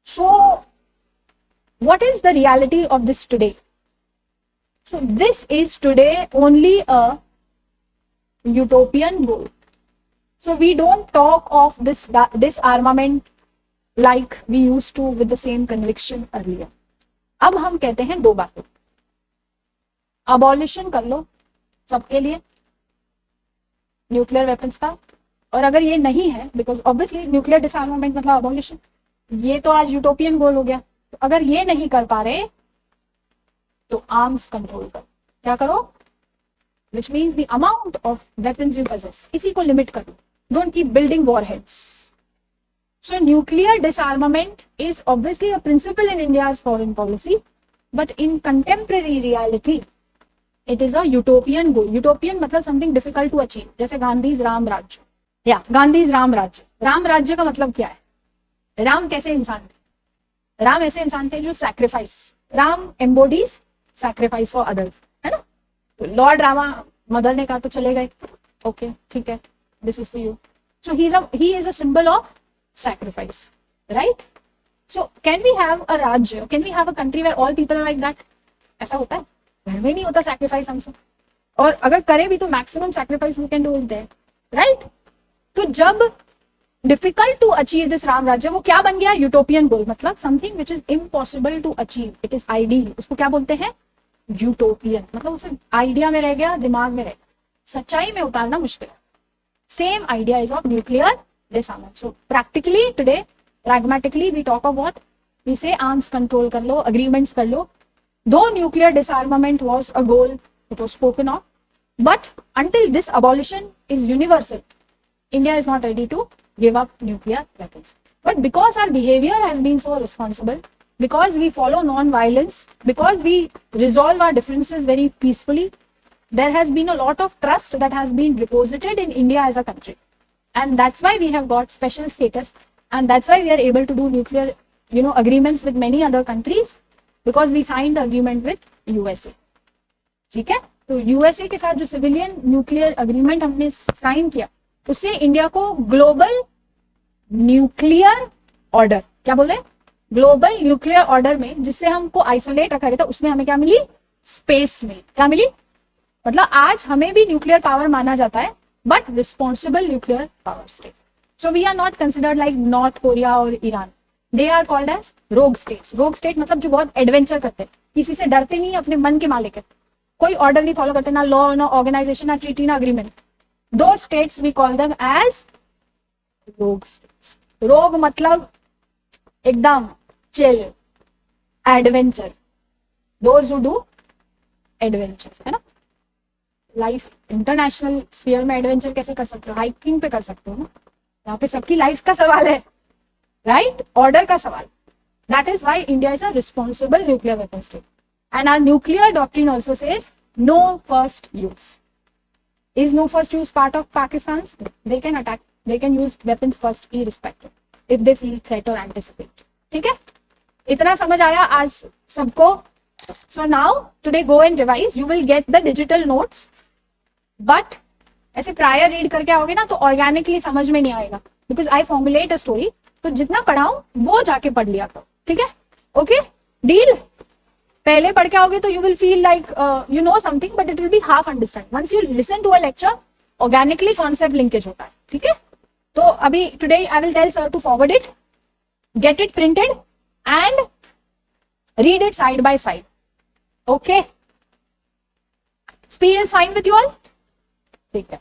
So what is the reality of this today? So this is today only a utopian goal. So we don't talk of this disarmament like we used to with the same conviction earlier. अब हम कहते हैं दो बातें. Abolition कर लो सबके लिए nuclear weapons का, और अगर ये नहीं है, बिकॉज ऑब्वियसली न्यूक्लियर डिसआर्मामेंट मतलब अबॉलिशन, ये तो आज यूटोपियन गोल हो गया. तो अगर ये नहीं कर पा रहे तो आर्म्स कंट्रोल करो. क्या करो? Which means the amount of weapons you possess, इसी को लिमिट करो. Don't keep building warheads. So nuclear disarmament is obviously a principle in India's foreign policy, but in contemporary reality, it is a utopian goal. Utopian मतलब something difficult to achieve. जैसे गांधीज राम राज्य, या गांधीज राम राज्य. राम राज्य का मतलब क्या है? राम कैसे इंसान थे? राम ऐसे इंसान थे जो sacrifice. Ram embodies sacrifice for others, है ना? तो लॉर्ड रामा मदर ने कहा तो चले गए, ओके ठीक है, this is for you. So he is a symbol of sacrifice, right? So can we have a rajya, can we have a country where all people are like that? ऐसा होता है? घर में नहीं होता sacrifice हमसे, और अगर करें भी तो maximum sacrifice we can do is there, right? तो जब difficult to achieve this Ram राज्य, वो क्या बन गया? यूटोपियन गोल. मतलब something which is impossible to achieve, it is ideal. उसको क्या बोलते हैं? यूटोपियन. मतलब उसे आइडिया में रह गया, दिमाग में रह गया, सच्चाई में उतारना मुश्किल. Same idea is of nuclear disarmament. So practically today, pragmatically we talk of what? We say arms control कर लो, agreements कर लो. Though nuclear disarmament was a goal, it was spoken of, but until this abolition is universal, India is not ready to give up nuclear weapons. But because our behavior has been so responsible, because we follow non-violence, because we resolve our differences very peacefully, there has been a lot of trust that has been deposited in India as a country. And that's why we have got special status, and that's why we are able to do nuclear agreements with many other countries because we signed the agreement with USA. ठीक है, तो USA के साथ जो civilian nuclear agreement हमने sign किया, उससे India को ग्लोबल न्यूक्लियर ऑर्डर, क्या बोल रहे हैं, ग्लोबल न्यूक्लियर ऑर्डर में जिससे हमको आइसोलेट रखा गया था, उसमें हमें क्या मिली, स्पेस मिली. क्या मिली, मतलब आज हमें भी न्यूक्लियर पावर माना जाता है, but responsible nuclear power state. So we are not considered like North Korea और Iran. They are called as rogue states. Rogue state मतलब जो बहुत एडवेंचर करते हैं, किसी से डरते नहीं, अपने मन के मालिक है, कोई ऑर्डर नहीं फॉलो करते, ना लॉ, ना ऑर्गेनाइजेशन, ना ट्रीटी, ना अग्रीमेंट. दो states we call them as rogue states. Rogue मतलब एकदम chill, adventure. Those who do adventure, है ना. लाइफ इंटरनेशनल स्फीयर में एडवेंचर कैसे कर सकते हो, हाइकिंग पे कर सकते हो ना. यहाँ पे सबकी लाइफ का सवाल है, राइट, ऑर्डर का सवाल. That is why India is a responsible nuclear weapon state. And our nuclear doctrine also says no first use. Is no first use part of Pakistan's? They can attack, they can use weapons first irrespective if they feel threat or anticipate. ठीक है, इतना समझ आया आज सबको. So now today go and revise. You will get the digital notes, but ऐसे prior read करके आओगे ना तो ऑर्गेनिकली समझ में नहीं आएगा, because I formulate a story. तो जितना पढ़ाऊं वो जाके पढ़ लिया करो, ठीक है. Okay, deal. पहले पढ़ के आओगे तो you will feel like you know something, but it will be half understand. Once you listen to a lecture, organically concept linkage होता है, ठीक है. तो अभी today I will tell sir to forward it, get it printed and read it side by side. Okay, speed is fine with you all, ठीक है.